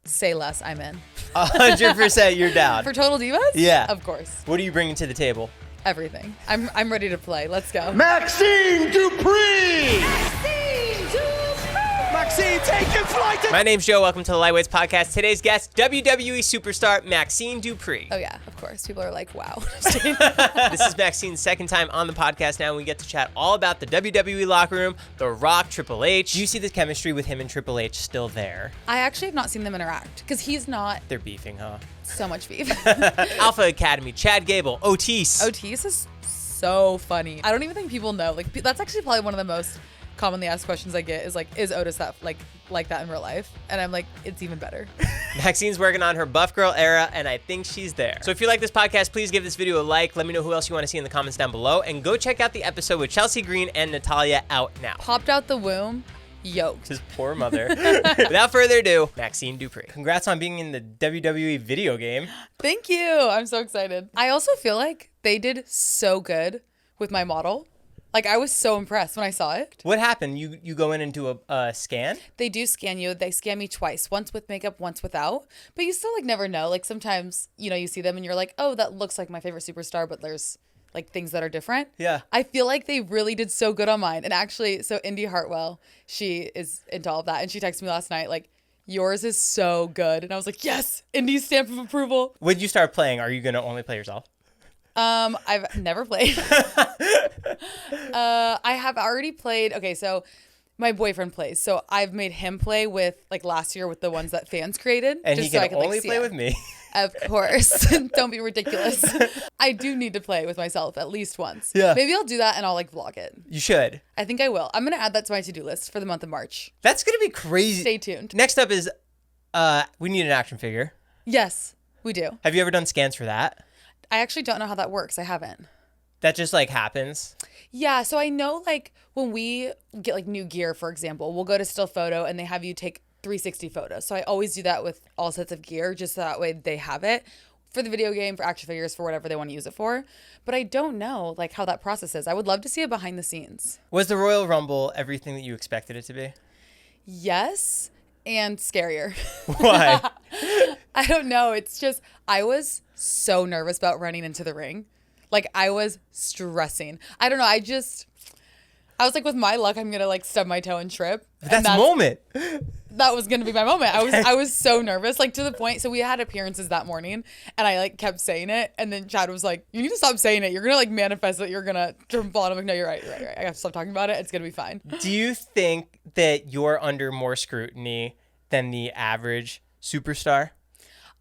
Say less, I'm in. 100% you're down. For Total Divas? Yeah. Of course. What are you bringing to the table? Everything. I'm ready to play. Let's go. MAXXINE DUPRI! MAXXINE taking flight. My name's Joe. Welcome to the Lightweights Podcast. Today's guest, WWE Superstar MAXXINE DUPRI. Oh yeah, of course. People are like, wow. This is MAXXINE's second time on the podcast now, and we get to chat all about the WWE locker room, The Rock, Triple H. Do you see the chemistry with him and Triple H still there? I actually have not seen them interact because he's not They're beefing, huh? so much beef. Alpha Academy, Chad Gable, Otis. Otis is so funny. I don't even think people know. Like, that's actually probably one of the most commonly asked questions I get is like, is Otis that like that in real life? And I'm like, it's even better. MAXXINE's working on her buff girl era, and I think she's there. So if you like this podcast, please give this video a like. Let me know who else you want to see in the comments down below, and go check out the episode with Chelsea Green and Natalia out now. Popped out the womb, yoked. His poor mother. Without further ado, MAXXINE DUPRI. Congrats on being in the WWE video game. Thank you. I'm so excited. I also feel like they did so good with my model. Like, I was so impressed when I saw it. What happened? You go in and do a scan? They do scan you. They scan me twice, once with makeup, once without. But you still, like, never know. Like, sometimes, you know, you see them and you're like, oh, that looks like my favorite superstar, but there's, like, things that are different. Yeah. I feel like they really did so good on mine. And actually, so Indy Hartwell, she is into all of that. And she texted me last night, like, yours is so good. And I was like, yes, Indy's stamp of approval. When you start playing, are you going to only play yourself? I've never played. I have already played. Okay, so my boyfriend plays. So I've made him play with, like, last year with the ones that fans created. And just he can so I only see play it. with me. Of course. Don't be ridiculous. I do need to play with myself at least once. Yeah. Maybe I'll do that and I'll, like, vlog it. You should. I think I will. I'm going to add that to my to-do list for the month of March. That's going to be crazy. Stay tuned. Next up is, we need an action figure. Yes, we do. Have you ever done scans for that? I actually don't know how that works. I haven't. That just, like, happens? Yeah, so I know, like, when we get, like, new gear, for example, we'll go to Still Photo and they have you take 360 photos. So I always do that with all sets of gear, just so that way they have it for the video game, for action figures, for whatever they want to use it for. But I don't know, like, how that process is. I would love to see it behind the scenes. Was the Royal Rumble everything that you expected it to be? Yes, and scarier. Why? I don't know. It's just, I was so nervous about running into the ring. Like, I was stressing. I don't know. I was like, with my luck, I'm going to, like, stub my toe and trip. That's a moment. That was going to be my moment. I was so nervous, like, to the point. So we had appearances that morning and I, like, kept saying it. And then Chad was like, you need to stop saying it. You're going to, like, manifest that you're going to fall. And I'm like, no, you're right. I have to stop talking about it. It's going to be fine. Do you think that you're under more scrutiny than the average superstar?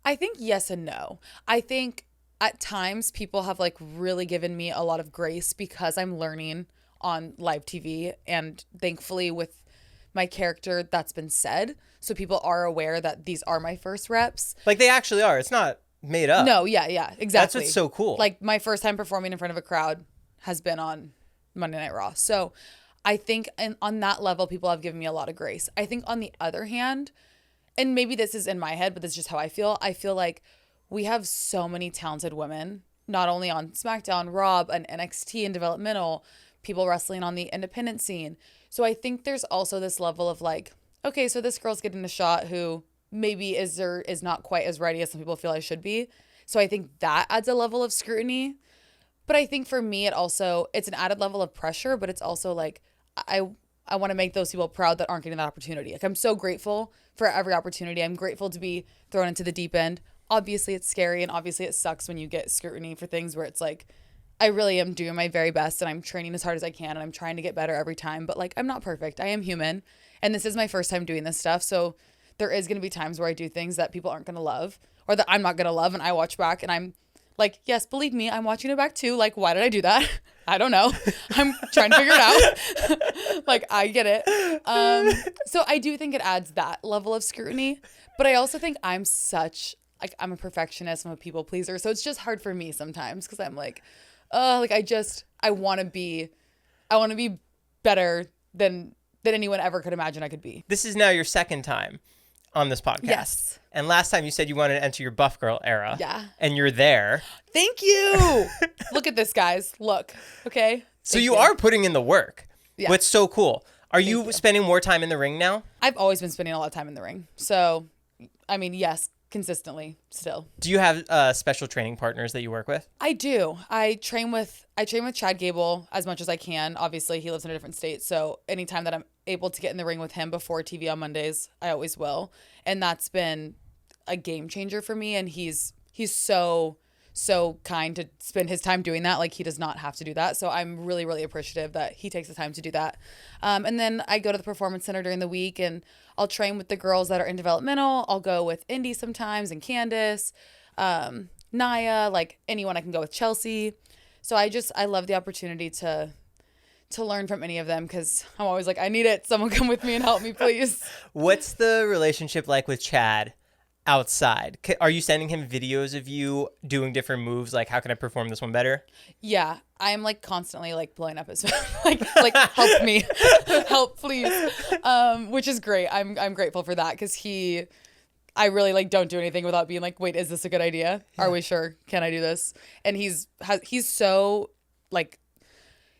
I think yes and no. I think at times people have, like, really given me a lot of grace because I'm learning on live TV, and thankfully with my character that's been said, so people are aware that these are my first reps. Like, they actually are. It's not made up. No, yeah, exactly. That's what's so cool. Like, my first time performing in front of a crowd has been on Monday Night Raw. So I think on that level, people have given me a lot of grace. I think on the other hand, and maybe this is in my head, but this is just how I feel like we have so many talented women, not only on SmackDown, Raw, and NXT and developmental, people wrestling on the independent scene. So I think there's also this level of, like, okay, so this girl's getting a shot who maybe is not quite as ready as some people feel I should be. So I think that adds a level of scrutiny. But I think for me, it's an added level of pressure, but it's also like, I want to make those people proud that aren't getting that opportunity. Like, I'm so grateful for every opportunity. I'm grateful to be thrown into the deep end. Obviously it's scary, and obviously it sucks when you get scrutiny for things where it's like, I really am doing my very best and I'm training as hard as I can and I'm trying to get better every time. But, like, I'm not perfect. I am human. And this is my first time doing this stuff. So there is going to be times where I do things that people aren't going to love or that I'm not going to love. And I watch back and I'm like, yes, believe me, I'm watching it back too. Like, why did I do that? I don't know. I'm trying to figure it out. Like, I get it. So I do think it adds that level of scrutiny. But I also think I'm a perfectionist. I'm a people pleaser. So it's just hard for me sometimes because I'm like, I want to be better than anyone ever could imagine I could be. This is now your second time on this podcast. Yes. And last time you said you wanted to enter your buff girl era. Yeah. And you're there. Thank you. Look at this, guys. Look. Okay. So you are putting in the work. Yeah. What's so cool. Are you spending more time in the ring now? I've always been spending a lot of time in the ring. So I mean, yes, consistently still. Do you have special training partners that you work with? I do. I train with Chad Gable as much as I can. Obviously, he lives in a different state, so anytime that I'm able to get in the ring with him before TV on Mondays, I always will. And that's been a game changer for me. And he's so kind to spend his time doing that. Like, he does not have to do that. So I'm really, really appreciative that he takes the time to do that. And then I go to the Performance Center during the week and I'll train with the girls that are in developmental. I'll go with Indy sometimes and Candace, Naya, like anyone. I can go with Chelsea. So I love the opportunity to learn from any of them, because I'm always like, I need it. Someone come with me and help me, please. What's the relationship like with Chad outside? Are you sending him videos of you doing different moves? Like, how can I perform this one better? Yeah, I'm like constantly like blowing up his like help me, help please, which is great. I'm grateful for that, because I really like don't do anything without being like, wait, is this a good idea? Are we sure? Can I do this? And he's so like,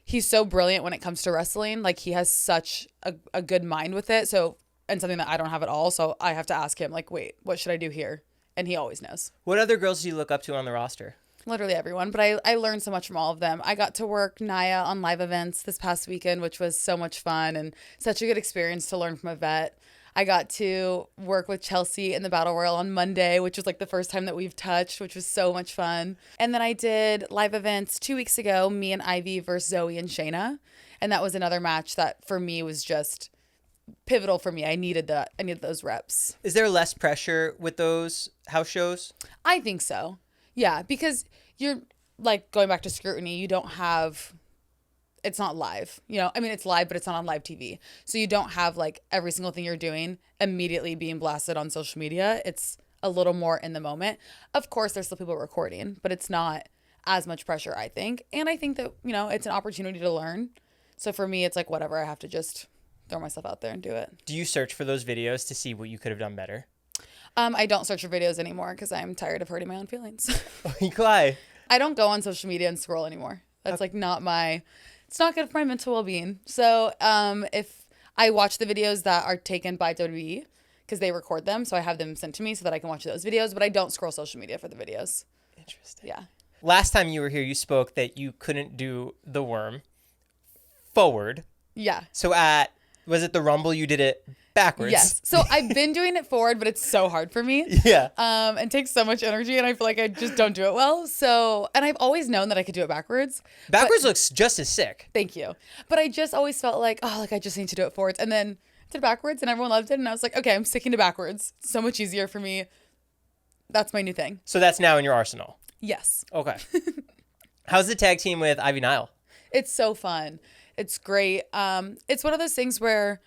he's so brilliant when it comes to wrestling. Like, he has such a good mind with it. So, and something that I don't have at all. So I have to ask him like, wait, what should I do here? And he always knows. What other girls do you look up to on the roster? Literally everyone. But I learned so much from all of them. I got to work Naya on live events this past weekend, which was so much fun and such a good experience to learn from a vet. I got to work with Chelsea in the Battle Royal on Monday, which was like the first time that we've touched, which was so much fun. And then I did live events 2 weeks ago, me and Ivy versus Zoe and Shayna. And that was another match that for me was just pivotal for me. I needed that. I needed those reps. Is there less pressure with those house shows? I think so. Yeah, because you're like going back to scrutiny, you don't have, it's not live, you know, I mean, it's live, but it's not on live TV. So you don't have like every single thing you're doing immediately being blasted on social media. It's a little more in the moment. Of course, there's still people recording, but it's not as much pressure, I think. And I think that, you know, it's an opportunity to learn. So for me, it's like, whatever, I have to just throw myself out there and do it. Do you search for those videos to see what you could have done better? I don't search for videos anymore because I'm tired of hurting my own feelings. Why? I don't go on social media and scroll anymore. That's like not it's not good for my mental well-being. So if I watch the videos that are taken by WWE, because they record them, so I have them sent to me so that I can watch those videos, but I don't scroll social media for the videos. Interesting. Yeah. Last time you were here, you spoke that you couldn't do the worm forward. Yeah. So was it the Rumble, you did it backwards? Yes. So I've been doing it forward, but it's so hard for me. Yeah. And takes so much energy, and I feel like I just don't do it well. So, and I've always known that I could do it backwards. Backwards looks just as sick. Thank you. But I just always felt like, oh, like I just need to do it forwards. And then did it backwards, and everyone loved it. And I was like, okay, I'm sticking to backwards. So much easier for me. That's my new thing. So that's now in your arsenal. Yes. Okay. How's the tag team with Ivy Nile? It's so fun. It's great. It's one of those things where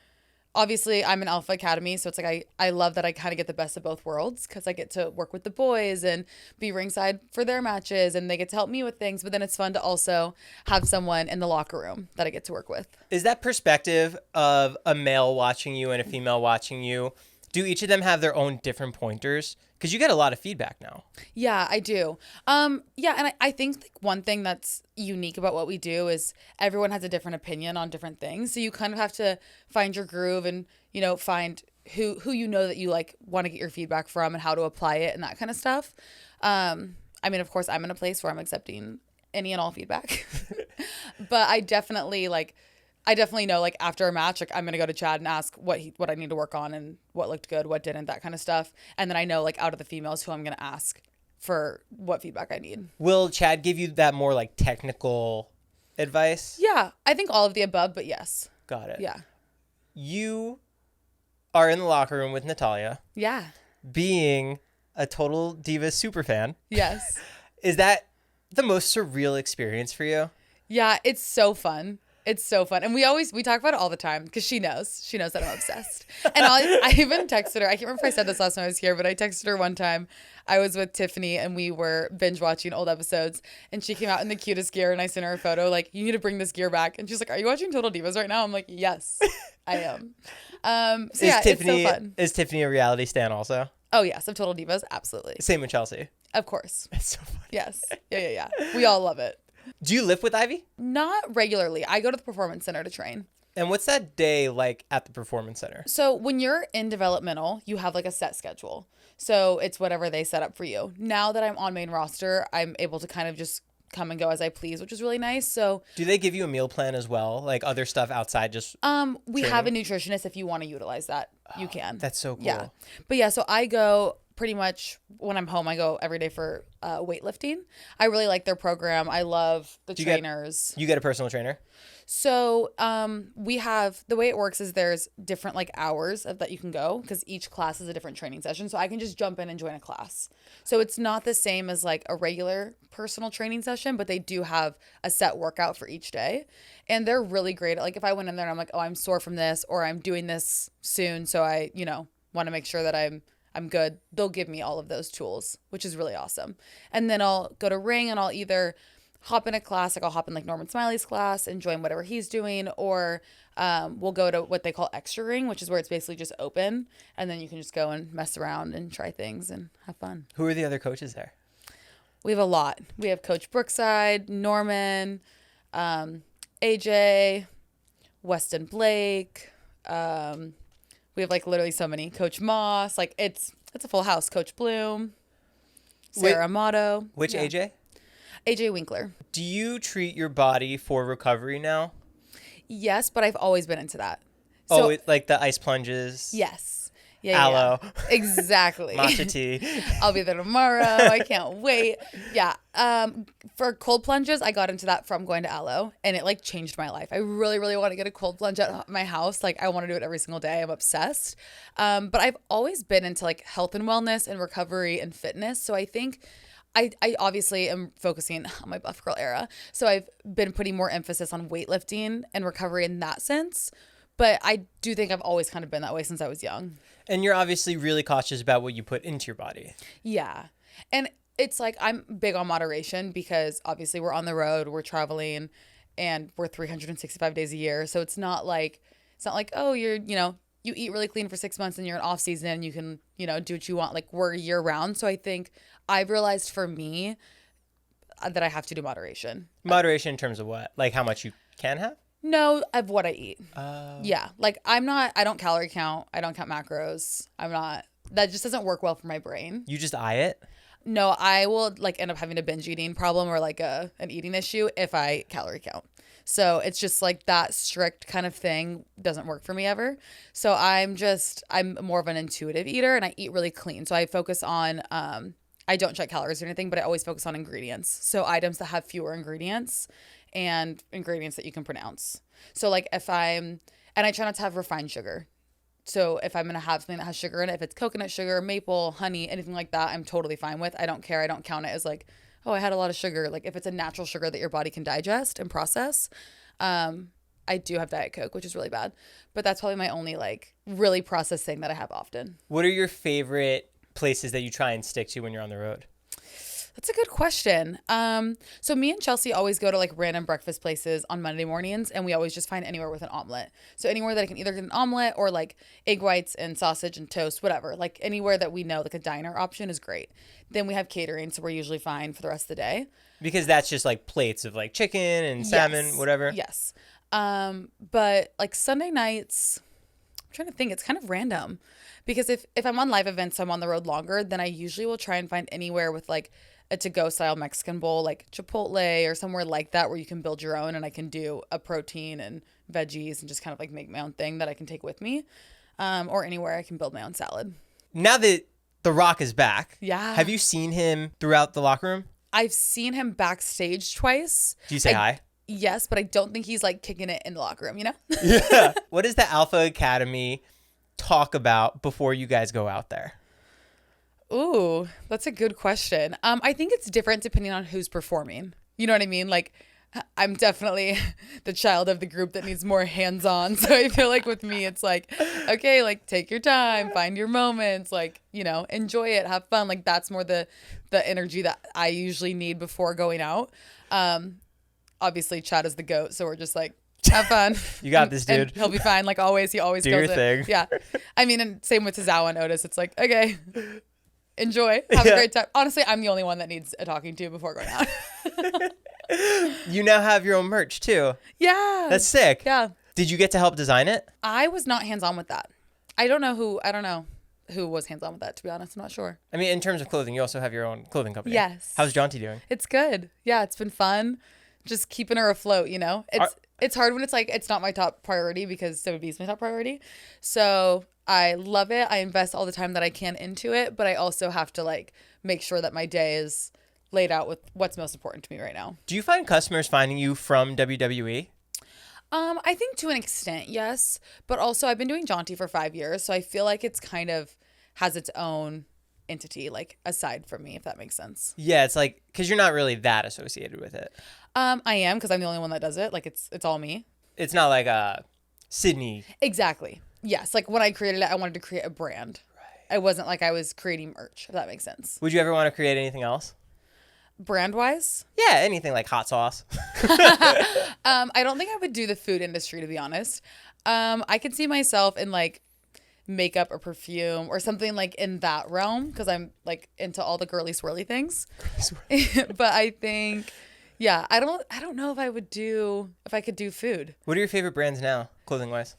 obviously I'm an Alpha Academy, so it's like I love that I kind of get the best of both worlds, because I get to work with the boys and be ringside for their matches, and they get to help me with things, but then it's fun to also have someone in the locker room that I get to work with. Is that perspective of a male watching you and a female watching you, do each of them have their own different pointers? Because you get a lot of feedback now. Yeah, I do. Yeah, and I think like one thing that's unique about what we do is everyone has a different opinion on different things. So you kind of have to find your groove and, you know, find who you know that you like want to get your feedback from and how to apply it and that kind of stuff. I mean, of course, I'm in a place where I'm accepting any and all feedback. But I definitely know, like, after a match, like, I'm going to go to Chad and ask what I need to work on and what looked good, what didn't, that kind of stuff. And then I know, like, out of the females who I'm going to ask for what feedback I need. Will Chad give you that more, like, technical advice? Yeah. I think all of the above, but yes. Got it. Yeah. You are in the locker room with Natalya. Yeah. Being a total Divas superfan. Yes. Is that the most surreal experience for you? Yeah, it's so fun. It's so fun. And we talk about it all the time because she knows that I'm obsessed. And I even texted her. I can't remember if I said this last time I was here, but I texted her one time. I was with Tiffany and we were binge watching old episodes, and she came out in the cutest gear, and I sent her a photo like, you need to bring this gear back. And she's like, are you watching Total Divas right now? I'm like, yes, I am. So yeah, it's so fun. Is Tiffany a reality stan also? Oh yes, of Total Divas, absolutely. Same with Chelsea. Of course. It's so funny. Yes. Yeah. We all love it. Do you live with Ivy? Not regularly. I go to the Performance Center to train. And what's that day like at the Performance Center? So when you're in developmental, you have like a set schedule. So it's whatever they set up for you. Now that I'm on main roster, I'm able to kind of just come and go as I please, which is really nice. So do they give you a meal plan as well? Like other stuff outside just we have a nutritionist. If you want to utilize that, you can. That's so cool. Yeah. But yeah, so I go pretty much when I'm home, I go every day for weightlifting. I really like their program. I love the trainers. You get a personal trainer? So we have, the way it works is there's different like hours that you can go because each class is a different training session. So I can just jump in and join a class. So it's not the same as like a regular personal training session, but they do have a set workout for each day. And they're really great. Like if I went in there and I'm like, oh, I'm sore from this or I'm doing this soon. So I, want to make sure that I'm good. They'll give me all of those tools, which is really awesome. And then I'll go to ring and I'll either hop in a class, like I'll hop in like Norman Smiley's class and join whatever he's doing, or we'll go to what they call extra ring, which is where it's basically just open, and then you can just go and mess around and try things and have fun. Who are the other coaches there? We have a lot. We have Coach Brookside, Norman, AJ, Weston Blake. We have like literally so many. Coach Moss, like it's a full house. Coach Bloom, Sarah Amato. Which AJ? AJ Winkler. Do you treat your body for recovery now? Yes, but I've always been into that. So, like the ice plunges? Yes. Yeah. Aloe. Yeah. Exactly. Matcha tea. I'll be there tomorrow. I can't wait. Yeah. For cold plunges, I got into that from going to Aloe, and it like changed my life. I really, really want to get a cold plunge at my house. Like I want to do it every single day. I'm obsessed. But I've always been into like health and wellness and recovery and fitness. So I think I obviously am focusing on my buff girl era. So I've been putting more emphasis on weightlifting and recovery in that sense. But I do think I've always kind of been that way since I was young. And you're obviously really cautious about what you put into your body. Yeah. And it's like I'm big on moderation because obviously we're on the road, we're traveling, and we're 365 days a year. So it's not like, oh, you eat really clean for 6 months and you're in off season and you can, do what you want. Like we're year round. So I think I've realized for me that I have to do moderation. Moderation in terms of what? Like how much you can have? No, of what I eat. Yeah. Like I don't calorie count. I don't count macros. That just doesn't work well for my brain. You just eye it? No, I will like end up having a binge eating problem or like an eating issue if I calorie count. So it's just like that strict kind of thing doesn't work for me ever. So I'm more of an intuitive eater and I eat really clean. So I focus on, I don't check calories or anything, but I always focus on ingredients. So items that have fewer ingredients and ingredients that you can pronounce. So like and I try not to have refined sugar. So if I'm going to have something that has sugar in it, if it's coconut sugar, maple, honey, anything like that, I'm totally fine with. I don't care. I don't count it as like, oh, I had a lot of sugar. Like if it's a natural sugar that your body can digest and process, I do have Diet Coke, which is really bad. But that's probably my only like really processed thing that I have often. What are your favorite places that you try and stick to when you're on the road? That's a good question. So me and Chelsea always go to like random breakfast places on Monday mornings, and we always just find anywhere with an omelet. So anywhere that I can either get an omelet or like egg whites and sausage and toast, whatever. Like anywhere that we know like a diner option is great. Then we have catering, so we're usually fine for the rest of the day. Because that's just like plates of like chicken and salmon, whatever. Yes. But like Sunday nights, I'm trying to think, it's kind of random. Because if I'm on live events, so I'm on the road longer, then I usually will try and find anywhere with like a to-go style Mexican bowl, like Chipotle or somewhere like that where you can build your own and I can do a protein and veggies and just kind of like make my own thing that I can take with me. Or anywhere I can build my own salad. Now that The Rock is back, have you seen him throughout the locker room? I've seen him backstage twice. Do you say hi? Yes, but I don't think he's like kicking it in the locker room, Yeah. What does the Alpha Academy talk about before you guys go out there? Ooh, that's a good question. I think it's different depending on who's performing. You know what I mean? Like, I'm definitely the child of the group that needs more hands-on. So I feel like with me, it's like, okay, like take your time, find your moments, like, enjoy it, have fun. Like that's more the energy that I usually need before going out. Obviously Chad is the GOAT. So we're just like, have fun. You got this, dude. And he'll be fine. Like always, he always do kills your it. thing. Yeah. I mean, and same with Tozawa and Otis. It's like, okay. Enjoy. Have a great time. Honestly, I'm the only one that needs a talking to before going out. You now have your own merch too. Yeah. That's sick. Yeah. Did you get to help design it? I was not hands-on with that. I don't know who was hands-on with that, to be honest. I'm not sure. I mean, in terms of clothing, you also have your own clothing company. Yes. How's Jaunty doing? It's good. Yeah, it's been fun. Just keeping her afloat, you know? It's hard when it's like, it's not my top priority because WB is my top priority. So I love it. I invest all the time that I can into it, but I also have to like make sure that my day is laid out with what's most important to me right now. Do you find customers finding you from WWE? I think to an extent, yes. But also I've been doing Jaunty for 5 years. So I feel like it's kind of has its own entity, like aside from me, if that makes sense. Yeah, it's like, because you're not really that associated with it. I am, because I'm the only one that does it. Like it's all me. It's not like Sydney. Exactly. Yes. Like when I created it, I wanted to create a brand. Right. It wasn't like I was creating merch, if that makes sense. Would you ever want to create anything else? Brand wise? Yeah, anything like hot sauce. I don't think I would do the food industry, to be honest. I could see myself in like makeup or perfume or something like in that realm, because I'm like into all the girly swirly things. But I think, yeah, I don't know if I could do food. What are your favorite brands now, clothing wise?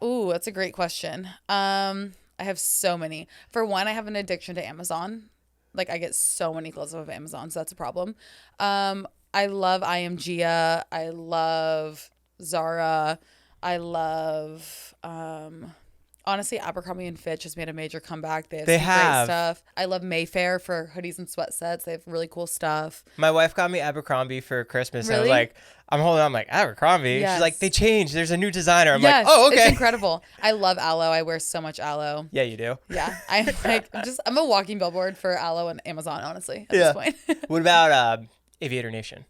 Ooh, that's a great question. I have so many. For one, I have an addiction to Amazon. Like I get so many clothes off of Amazon, so that's a problem. I love IMGA. I love Zara. I love, honestly, Abercrombie and Fitch has made a major comeback. They have some great stuff. I love Mayfair for hoodies and sweatsets. They have really cool stuff. My wife got me Abercrombie for Christmas. Really? And I was like, I'm like, Abercrombie? Yes. She's like, they changed. There's a new designer. I'm Yes, like, oh, okay. It's incredible. I love aloe. I wear so much aloe. Yeah, you do. Yeah. I'm a walking billboard for aloe and Amazon, honestly, at this point. What about Aviator Nation?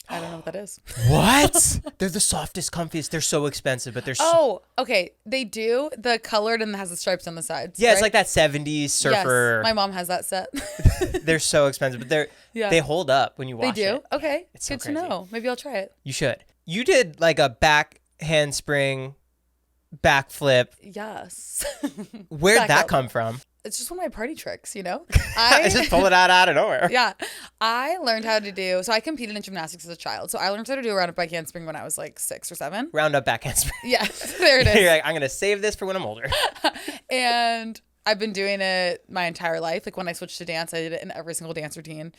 I don't know what that is. What? They're the softest, comfiest. They're so expensive, but they're Oh, okay. They do. The colored and has the stripes on the sides. yeah, right? it's like that 70s surfer. Yes, my mom has that set. They're so expensive, but they hold up when you wash it. They do? Okay. It's so good crazy. to know. Maybe I'll try it. You should. You did like a back handspring backflip. Yes. Where'd Back that up. come from? It's just one of my party tricks, you know? I just pulled it out of nowhere. Yeah. I learned how to do, so I competed in gymnastics as a child. So I learned how to do a round-up back handspring when I was like 6 or 7. Round up back handspring. Yeah, there it is. You're like, I'm going to save this for when I'm older. And I've been doing it my entire life. Like when I switched to dance, I did it in every single dance routine.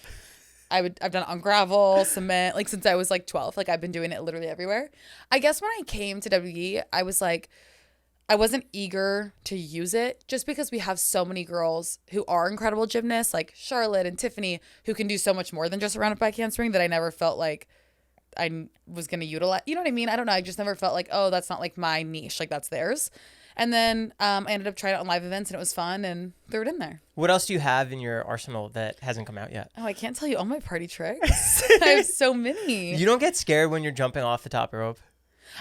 I've done it on gravel, cement, like since I was like 12. Like I've been doing it literally everywhere. I guess when I came to WWE, I was like, I wasn't eager to use it just because we have so many girls who are incredible gymnasts, like Charlotte and Tiffany, who can do so much more than just a round-up back handspring, that I never felt like I was going to utilize. You know what I mean? I don't know. I just never felt like, oh, that's not like my niche. Like that's theirs. And then I ended up trying it on live events and it was fun and threw it in there. What else do you have in your arsenal that hasn't come out yet? Oh, I can't tell you all my party tricks. I have so many. You don't get scared when you're jumping off the top rope?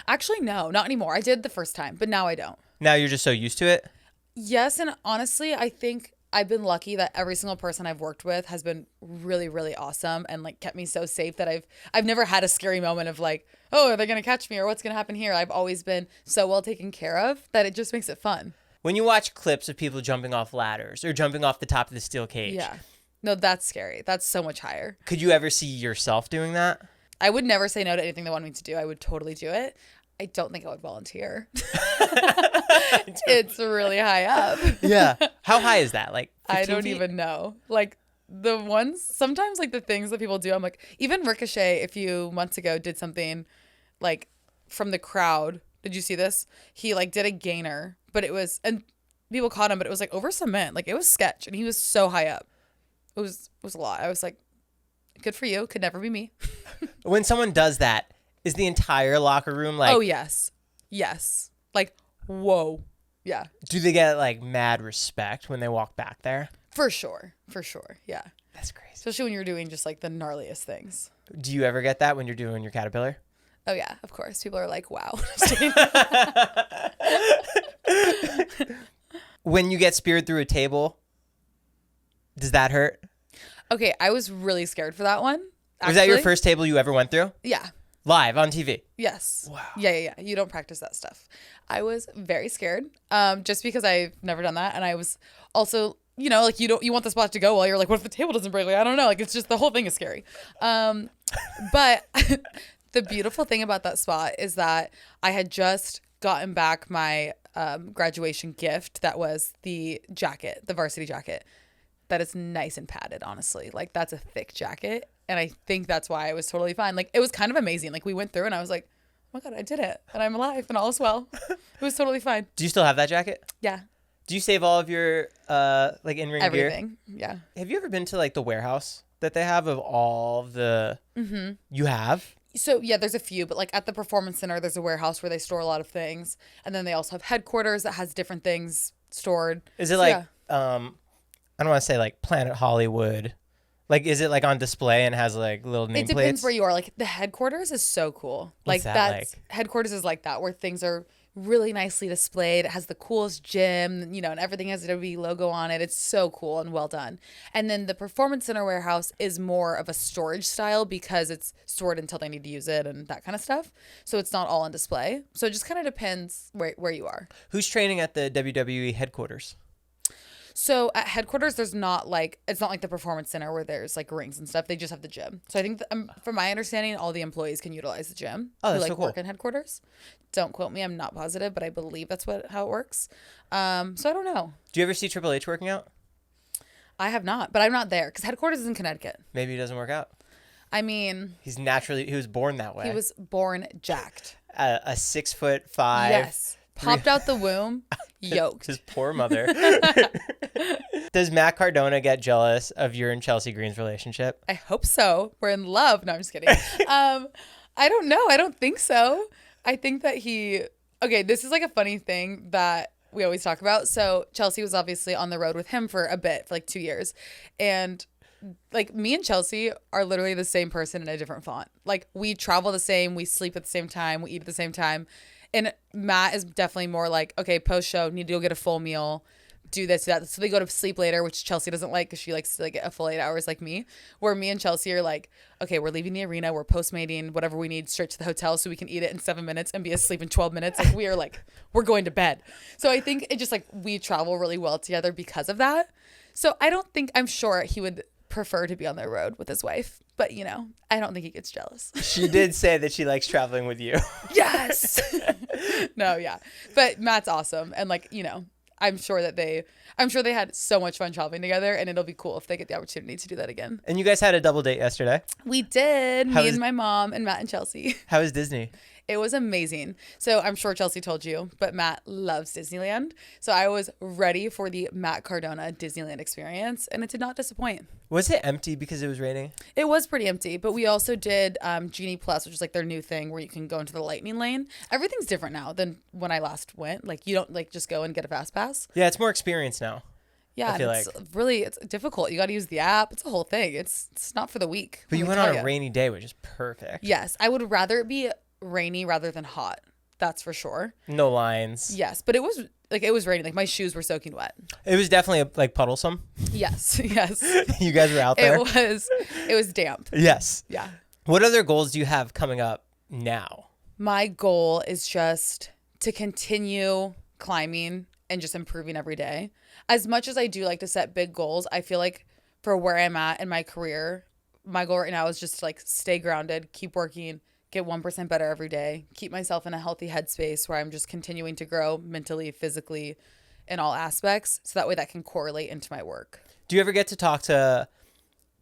Actually, no, not anymore. I did the first time, but now I don't. Now you're just so used to it? Yes, and honestly, I think I've been lucky that every single person I've worked with has been really, really awesome and like kept me so safe that I've never had a scary moment of like, oh, are they gonna catch me or what's gonna happen here? I've always been so well taken care of that it just makes it fun. When you watch clips of people jumping off ladders or jumping off the top of the steel cage, Yeah, no, that's scary. That's so much higher. could you ever see yourself doing that? I would never say no to anything they wanted me to do. I would totally do it. I don't think I would volunteer. It's really high up. Yeah. How high is that? Like 15 I don't feet? even know. Like the ones, sometimes like the things that people do, I'm like, even Ricochet a few months ago did something like from the crowd. Did you see this? He like did a gainer, but it was, and people caught him, but it was like over cement. Like it was sketch and he was so high up. It was a lot. I was like, good for you. Could never be me. When someone does that, is the entire locker room like, Oh, yes. Yes. Like, whoa. Yeah. do they get like mad respect when they walk back there? For sure. For sure. Yeah. That's crazy. Especially when you're doing just like the gnarliest things. Do you ever get that when you're doing your caterpillar? Oh, yeah. Of course. People are like, wow. Just kidding. When you get speared through a table, does that hurt? Okay. I was really scared for that one. Was that your actually. first table you ever went through? Yeah. Live on TV? Yes. Wow. Yeah. You don't practice that stuff. I was very scared, just because I've never done that, and I was also, you know, like you want the spot to go well. You're like, what if the table doesn't break? Like I don't know. Like it's just the whole thing is scary. But The beautiful thing about that spot is that I had just gotten back my graduation gift. That was the jacket, the varsity jacket. That is nice and padded, honestly. Like, that's a thick jacket. And I think that's why I was totally fine. Like, it was kind of amazing. Like, we went through and I was like, oh my God, I did it. And I'm alive and all is well. It was totally fine. Do you still have that jacket? Yeah. Do you save all of your like in-ring gear? Everything. Yeah. Have you ever been to like the warehouse that they have of all the... Mm-hmm. You have? So, yeah, there's a few, but like at the Performance Center, there's a warehouse where they store a lot of things. And then they also have headquarters that has different things stored. Is it like, I don't want to say like Planet Hollywood. Like, is it like on display and has like little nameplates? It depends where you are. Like, the headquarters is so cool. What's like, that that's headquarters is like that, where things are really nicely displayed. It has the coolest gym, you know, and everything has the WWE logo on it. It's so cool and well done. And then the Performance Center warehouse is more of a storage style because it's stored until they need to use it and that kind of stuff. So it's not all on display. So it just kind of depends where you are. Who's training at the WWE headquarters? So at headquarters, it's not like the Performance Center where there's like rings and stuff. They just have the gym. So I think from my understanding, all the employees can utilize the gym. Oh, that's who, like, so cool. Work in headquarters. Don't quote me. I'm not positive, but I believe that's how it works. So I don't know. Do you ever see Triple H working out? I have not, but I'm not there because headquarters is in Connecticut. Maybe he doesn't work out. I mean, he was born that way. He was born jacked. A 6'5". Yes. Popped out the womb, yoked. His poor mother. Does Matt Cardona get jealous of your and Chelsea Green's relationship? I hope so. We're in love. No, I'm just kidding. I don't know. I don't think so. I think that okay, this is like a funny thing that we always talk about. So Chelsea was obviously on the road with him for a bit, for like 2 years. And like, me and Chelsea are literally the same person in a different font. Like, we travel the same, we sleep at the same time, we eat at the same time. And Matt is definitely more like, okay, post-show, need to go get a full meal, do this, do that. So they go to sleep later, which Chelsea doesn't like because she likes to like get a full 8 hours like me. Where me and Chelsea are like, okay, we're leaving the arena, we're post-mating, whatever we need, straight to the hotel so we can eat it in 7 minutes and be asleep in 12 minutes. Like, we are like, we're going to bed. So I think it just like, we travel really well together because of that. So I'm sure he would prefer to be on the road with his wife. But, you know, I don't think he gets jealous. She did say that she likes traveling with you. Yes. No, yeah. But Matt's awesome. And like, you know, I'm sure they had so much fun traveling together, and it'll be cool if they get the opportunity to do that again. And you guys had a double date yesterday. We did. Me and my mom and Matt and Chelsea. How was Disney? It was amazing. So I'm sure Chelsea told you, but Matt loves Disneyland. So I was ready for the Matt Cardona Disneyland experience, and it did not disappoint. Was it empty because it was raining? It was pretty empty, but we also did Genie Plus, which is like their new thing where you can go into the lightning lane. Everything's different now than when I last went. Like, you don't like just go and get a fast pass. Yeah, it's more experience now. Yeah, it's difficult. You got to use the app. It's a whole thing. It's not for the weak. But you went on a rainy day, which is perfect. Yes, I would rather it be rainy rather than hot. That's for sure. No lines. Yes, but it was raining. Like, my shoes were soaking wet. It was definitely like puddlesome. Yes. You guys were out there. It was damp. Yes. Yeah. What other goals do you have coming up now? My goal is just to continue climbing and just improving every day. As much as I do like to set big goals, I feel like for where I'm at in my career, my goal right now is just to like stay grounded, keep working, get 1% better every day, keep myself in a healthy headspace where I'm just continuing to grow mentally, physically, in all aspects. So that way that can correlate into my work. Do you ever get to talk to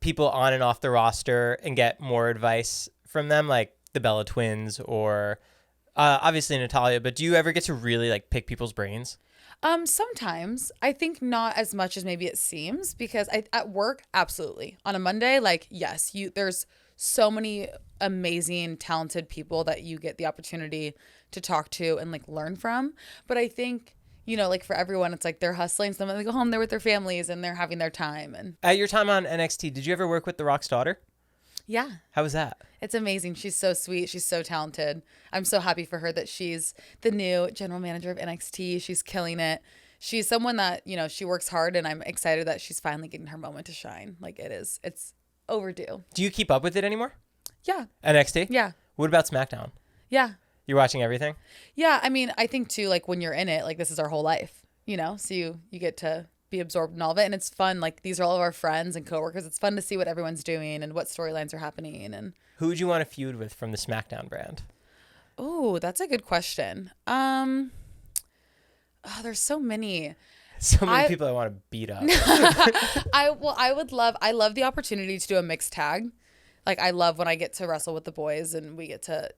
people on and off the roster and get more advice from them, like the Bella Twins or obviously Natalia, but do you ever get to really like pick people's brains? Sometimes. I think not as much as maybe it seems, because at work, absolutely. On a Monday, like, yes, there's so many amazing, talented people that you get the opportunity to talk to and like learn from. But I think, you know, like for everyone, it's like they're hustling. Some of them go home, they're with their families and they're having their time. And at your time on NXT, did you ever work with The Rock's daughter? Yeah. How was that? It's amazing. She's so sweet. She's so talented. I'm so happy for her that she's the new general manager of NXT. She's killing it. She's someone that, you know, she works hard, and I'm excited that she's finally getting her moment to shine. Like, it's overdue. Do you keep up with it anymore? Yeah. NXT? Yeah. What about SmackDown? Yeah. You're watching everything? Yeah. I mean, I think too, like when you're in it, like this is our whole life, you know, so you get to be absorbed in all of it. And it's fun. Like, these are all of our friends and coworkers. It's fun to see what everyone's doing and what storylines are happening. And Who would you want to feud with from the SmackDown brand? oh, that's a good question. There's so many. So many people I want to beat up. I love the opportunity to do a mixed tag. Like, I love when I get to wrestle with the boys and we get to,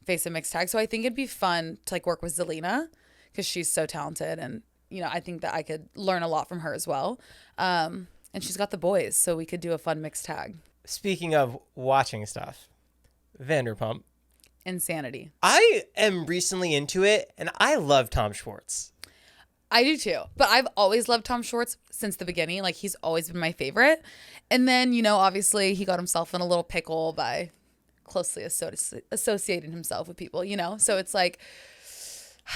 face a mixed tag. So I think it'd be fun to like work with Zelina because she's so talented. And, I think that I could learn a lot from her as well. And she's got the boys, so we could do a fun mixed tag. Speaking of watching stuff, Vanderpump. Insanity. I am recently into it, and I love Tom Schwartz. I do too. But I've always loved Tom Schwartz since the beginning. Like, he's always been my favorite. And then, obviously he got himself in a little pickle by closely associating himself with people, So it's like,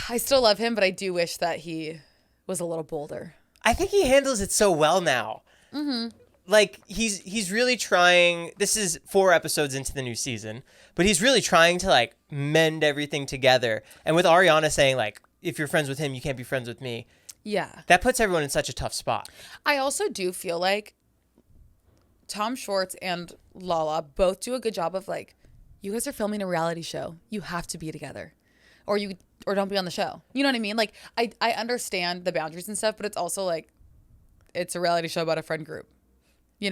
I still love him, but I do wish that he was a little bolder. I think he handles it so well now. Mm-hmm. Like, he's really trying. This is 4 episodes into the new season, but he's really trying to, like, mend everything together. And with Ariana saying, like, if you're friends with him, you can't be friends with me. Yeah. That puts everyone in such a tough spot. I also do feel like Tom Schwartz and Lala both do a good job of, like, you guys are filming a reality show. You have to be together. Or don't be on the show. You know what I mean? Like, I understand the boundaries and stuff, but it's also, like, it's a reality show about a friend group. Do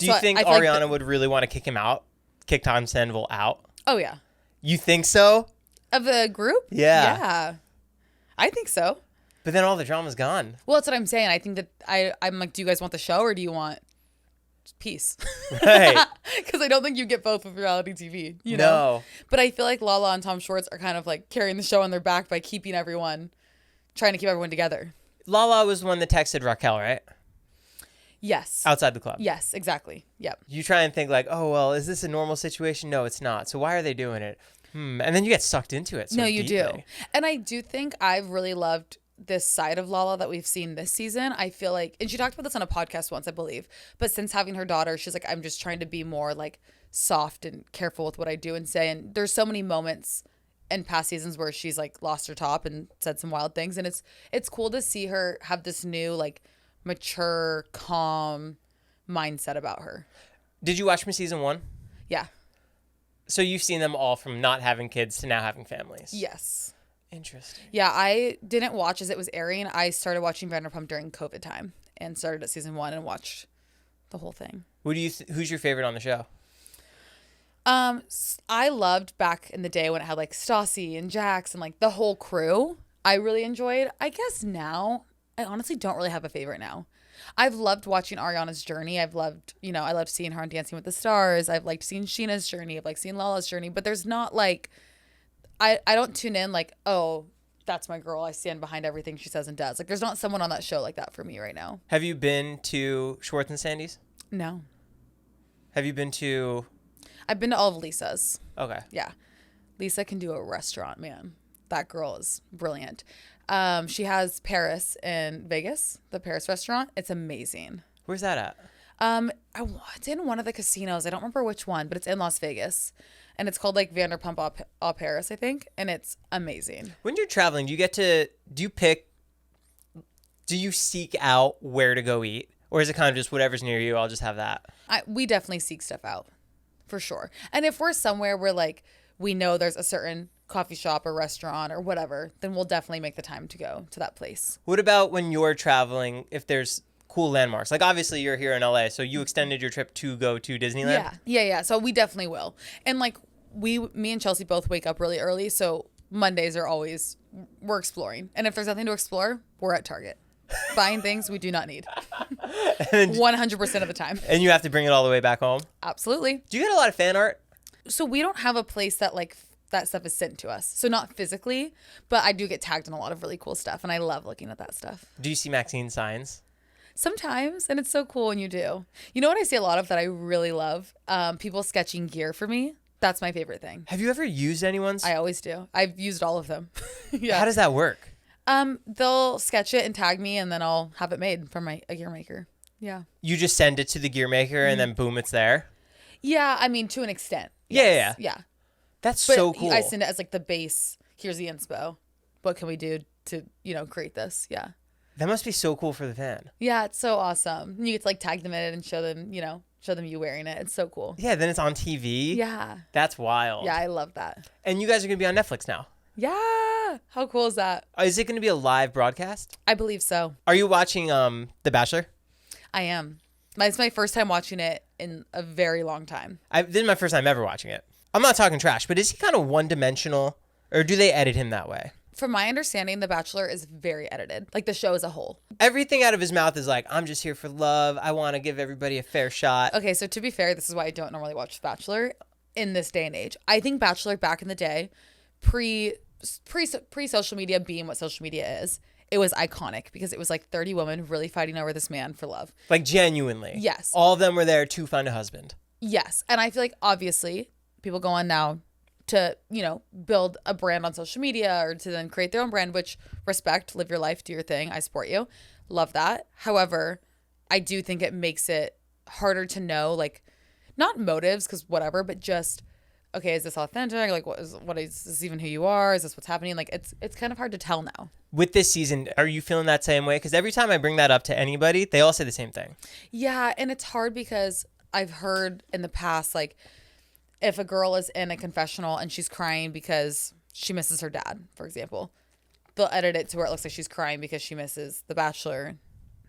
you think Ariana would really want to kick him out? Kick Tom Sandoval out? Oh, yeah. You think so? Of the group? Yeah. Yeah. I think so. But then all the drama's gone. Well, that's what I'm saying. I think that I'm like, do you guys want the show or do you want peace? Right. Because I don't think you get both with reality TV, No. know? But I feel like Lala and Tom Schwartz are kind of like carrying the show on their back by trying to keep everyone together. Lala was the one that texted Raquel, right? Yes. Outside the club. Yes, exactly. Yep. You try and think like, oh, well, is this a normal situation? No, it's not. So why are they doing it? And then you get sucked into it. No, you deeply. do. And I do think I've really loved this side of Lala that we've seen this season. I feel like, and she talked about this on a podcast once, I believe, but since having her daughter, she's like, I'm just trying to be more like soft and careful with what I do and say. And there's so many moments in past seasons where she's like lost her top and said some wild things. And it's cool to see her have this new like mature, calm mindset about her. Did you watch from season 1? Yeah. So you've seen them all from not having kids to now having families. Yes. Interesting. Yeah, I didn't watch as it was airing. I started watching Vanderpump during COVID time and started at season 1 and watched the whole thing. Who's your favorite on the show? I loved back in the day when it had like Stassi and Jax and like the whole crew. I really enjoyed. I guess now I honestly don't really have a favorite now. I've loved watching Ariana's journey. I loved seeing her on Dancing with the Stars. I've liked seeing Sheena's journey. I've liked seeing Lala's journey. But there's not like, I don't tune in like, oh, that's my girl. I stand behind everything she says and does. Like, there's not someone on that show like that for me right now. Have you been to Schwartz and Sandy's? No. Have you been to? I've been to all of Lisa's. Okay. Yeah. Lisa can do a restaurant, man. That girl is brilliant. She has Paris in Vegas, the Paris restaurant. It's amazing. Where's that at? It's in one of the casinos. I don't remember which one, but it's in Las Vegas. And it's called like Vanderpump Au Paris, I think. And it's amazing. When you're traveling, do you seek out where to go eat? Or is it kind of just whatever's near you, I'll just have that? We definitely seek stuff out, for sure. And if we're somewhere where like we know there's a certain coffee shop or restaurant or whatever, then we'll definitely make the time to go to that place. What about when you're traveling, if there's cool landmarks? Like, obviously you're here in LA, so you extended your trip to go to Disneyland? Yeah. So we definitely will. And like me and Chelsea both wake up really early, so Mondays are always, we're exploring. And if there's nothing to explore, we're at Target. Buying things we do not need. 100% of the time. And you have to bring it all the way back home? Absolutely. Do you get a lot of fan art? So we don't have a place that like that stuff is sent to us. So not physically, but I do get tagged in a lot of really cool stuff and I love looking at that stuff. Do you see MAXXINE signs? Sometimes, and it's so cool when you do. You know what I see a lot of that I really love? People sketching gear for me. That's my favorite thing. Have you ever used anyone's? I always do. I've used all of them. Yeah. How does that work? They'll sketch it and tag me and then I'll have it made from a gear maker. Yeah. You just send it to the gear maker and then boom, it's there? Yeah, I mean, to an extent. Yes. Yeah. That's But so cool. I send it as like the base. Here's the inspo. What can we do to, create this? Yeah. That must be so cool for the fan. Yeah, it's so awesome. You get to like tag them in it and show them, show them you wearing it. It's so cool. Yeah, then it's on TV. Yeah. That's wild. Yeah, I love that. And you guys are going to be on Netflix now. Yeah. How cool is that? Is it going to be a live broadcast? I believe so. Are you watching The Bachelor? I am. It's my first time watching it in a very long time. This is my first time ever watching it. I'm not talking trash, but is he kind of one-dimensional, or do they edit him that way? From my understanding, The Bachelor is very edited, like the show as a whole. Everything out of his mouth is like, I'm just here for love. I want to give everybody a fair shot. Okay, so to be fair, this is why I don't normally watch The Bachelor in this day and age. I think Bachelor back in the day, pre social media being what social media is, it was iconic because it was like 30 women really fighting over this man for love. Like genuinely. Yes. All of them were there to find a husband. Yes. And I feel like obviously people go on now to, build a brand on social media or to then create their own brand, which respect, live your life, do your thing. I support you. Love that. However, I do think it makes it harder to know, like, not motives, because whatever, but just, okay, is this authentic? Like, what is this even who you are? Is this what's happening? Like, it's kind of hard to tell now. With this season, are you feeling that same way? Because every time I bring that up to anybody, they all say the same thing. Yeah, and it's hard because I've heard in the past, like, if a girl is in a confessional and she's crying because she misses her dad, for example, they'll edit it to where it looks like she's crying because she misses the Bachelor,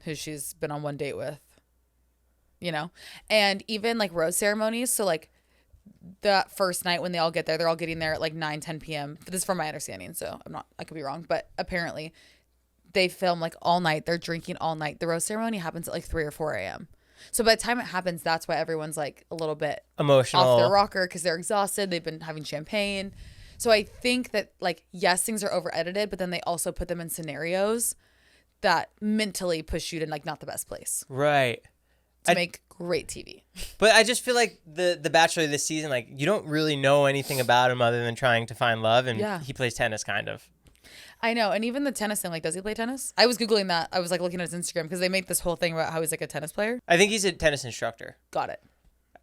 who she's been on one date with, And even, like, rose ceremonies, so, like, that first night when they all get there, they're all getting there at, like, 9-10 p.m. This is from my understanding, so I could be wrong, but apparently they film, like, all night. They're drinking all night. The rose ceremony happens at, like, 3 or 4 a.m. So by the time it happens, that's why everyone's like a little bit emotional, off their rocker because they're exhausted. They've been having champagne. So I think that, like, yes, things are over edited, but then they also put them in scenarios that mentally push you to, like, not the best place. Right. To make great TV. But I just feel like the Bachelor this season, like, you don't really know anything about him other than trying to find love, and he plays tennis, kind of. I know. And even the tennis thing, like, does he play tennis? I was Googling that. I was, like, looking at his Instagram because they make this whole thing about how he's, like, a tennis player. I think he's a tennis instructor. Got it.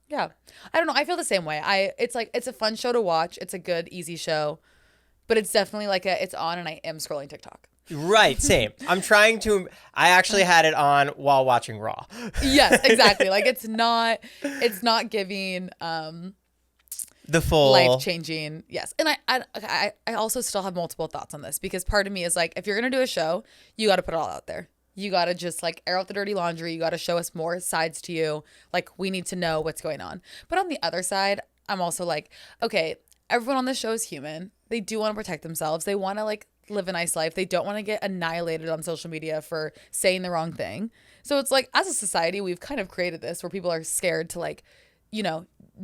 Yeah. I don't know. I feel the same way. It's a fun show to watch. It's a good, easy show. But it's definitely like it's on and I am scrolling TikTok. Right. Same. I actually had it on while watching Raw. Yes, exactly. Like, it's not giving the full life-changing. Yes. And I also still have multiple thoughts on this because part of me is like, if you're going to do a show, you got to put it all out there. You got to just, like, air out the dirty laundry. You got to show us more sides to you. Like, we need to know what's going on. But on the other side, I'm also like, okay, everyone on this show is human. They do want to protect themselves. They want to, like, live a nice life. They don't want to get annihilated on social media for saying the wrong thing. So it's like, as a society, we've kind of created this where people are scared to, like,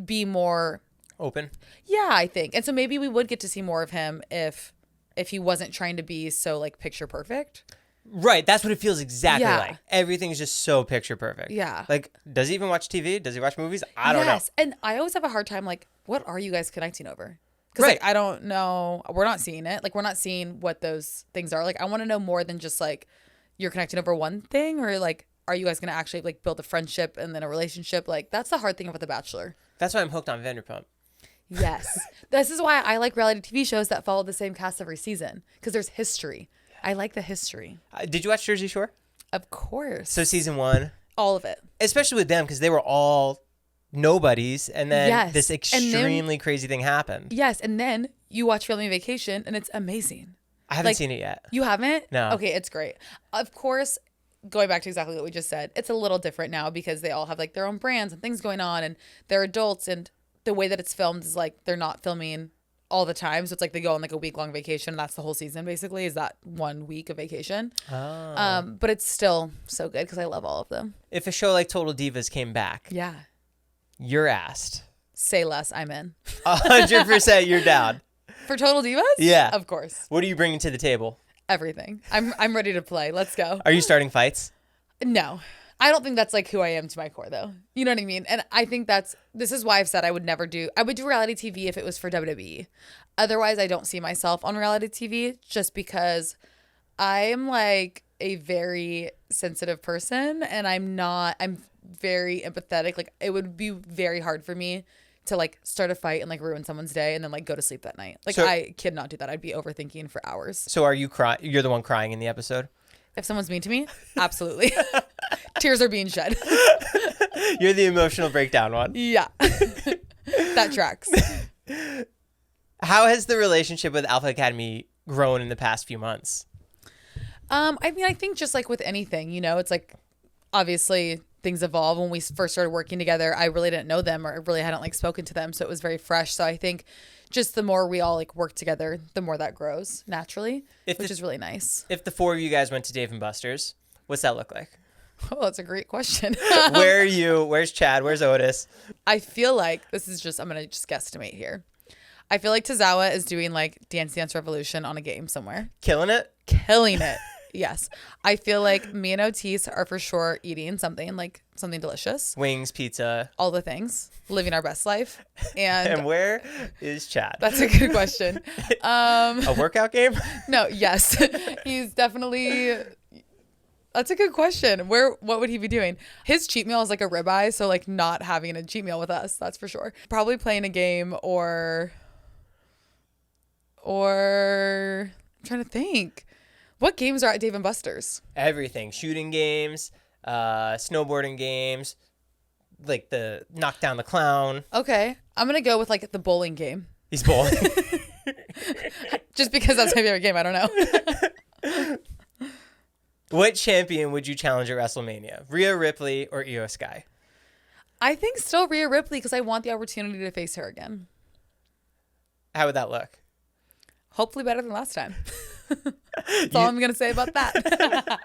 be more open. Yeah, I think. And so maybe we would get to see more of him if he wasn't trying to be so, like, picture perfect. Right. That's what it feels exactly like. Everything's just so picture perfect. Yeah. Like, does he even watch TV? Does he watch movies? I don't know. Yes. And I always have a hard time, like, what are you guys connecting over? Because, like, I don't know. We're not seeing it. Like, we're not seeing what those things are. Like, I want to know more than just, like, you're connecting over one thing, or, like, are you guys going to actually, like, build a friendship and then a relationship? Like, that's the hard thing about The Bachelor. That's why I'm hooked on Vanderpump. Yes. This is why I like reality TV shows that follow the same cast every season, because there's history. I like the history. Did you watch Jersey Shore? Of course. So season 1? All of it. Especially with them, because they were all nobodies, and then this extremely crazy thing happened. Yes, and then you watch Family Vacation, and it's amazing. I haven't seen it yet. You haven't? No. Okay, it's great. Of course, going back to exactly what we just said, it's a little different now because they all have, like, their own brands and things going on, and they're adults, and the way that it's filmed is, like, they're not filming all the time. So it's like they go on, like, a week-long vacation. And that's the whole season, basically, is that 1 week of vacation. Oh. But it's still so good because I love all of them. If a show like Total Divas came back, you're asked. Say less, I'm in. 100% you're down. For Total Divas? Yeah. Of course. What are you bringing to the table? Everything. I'm ready to play. Let's go. Are you starting fights? No. I don't think that's, like, who I am to my core, though. You know what I mean? And I think this is why I've said I would do reality TV if it was for WWE. Otherwise, I don't see myself on reality TV just because I am, like, a very sensitive person and I'm very empathetic. Like, it would be very hard for me to, like, start a fight and, like, ruin someone's day and then, like, go to sleep that night. Like, I could not do that. I'd be overthinking for hours. So are you you're the one crying in the episode? If someone's mean to me, absolutely. Tears are being shed. You're the emotional breakdown one. Yeah. That tracks. How has the relationship with Alpha Academy grown in the past few months? I mean, I think just like with anything, you know, it's like obviously things evolve. When we first started working together, I really didn't know them or really hadn't like spoken to them. So it was very fresh. So I think just the more we all like work together, the more that grows naturally, which is really nice. If the four of you guys went to Dave and Buster's, what's that look like? Oh, that's a great question. Where are you? Where's Chad? Where's Otis? I feel like this is just, I'm going to just guesstimate here. I feel like Tozawa is doing like Dance Dance Revolution on a game somewhere. Killing it? Killing it. Yes. I feel like me and Otis are for sure eating something delicious. Wings, pizza. All the things. Living our best life. And where is Chad? That's a good question. A workout game? No, yes. He's definitely... That's a good question. What would he be doing? His cheat meal is like a ribeye, so like not having a cheat meal with us, that's for sure. Probably playing a game or I'm trying to think. What games are at Dave & Buster's? Everything. Shooting games, snowboarding games, like the knock down the clown. Okay. I'm going to go with like the bowling game. He's bowling. Just because that's my favorite game. I don't know. What champion would you challenge at WrestleMania? Rhea Ripley or Io Sky? I think still Rhea Ripley because I want the opportunity to face her again. How would that look? Hopefully better than last time. That's all I'm going to say about that.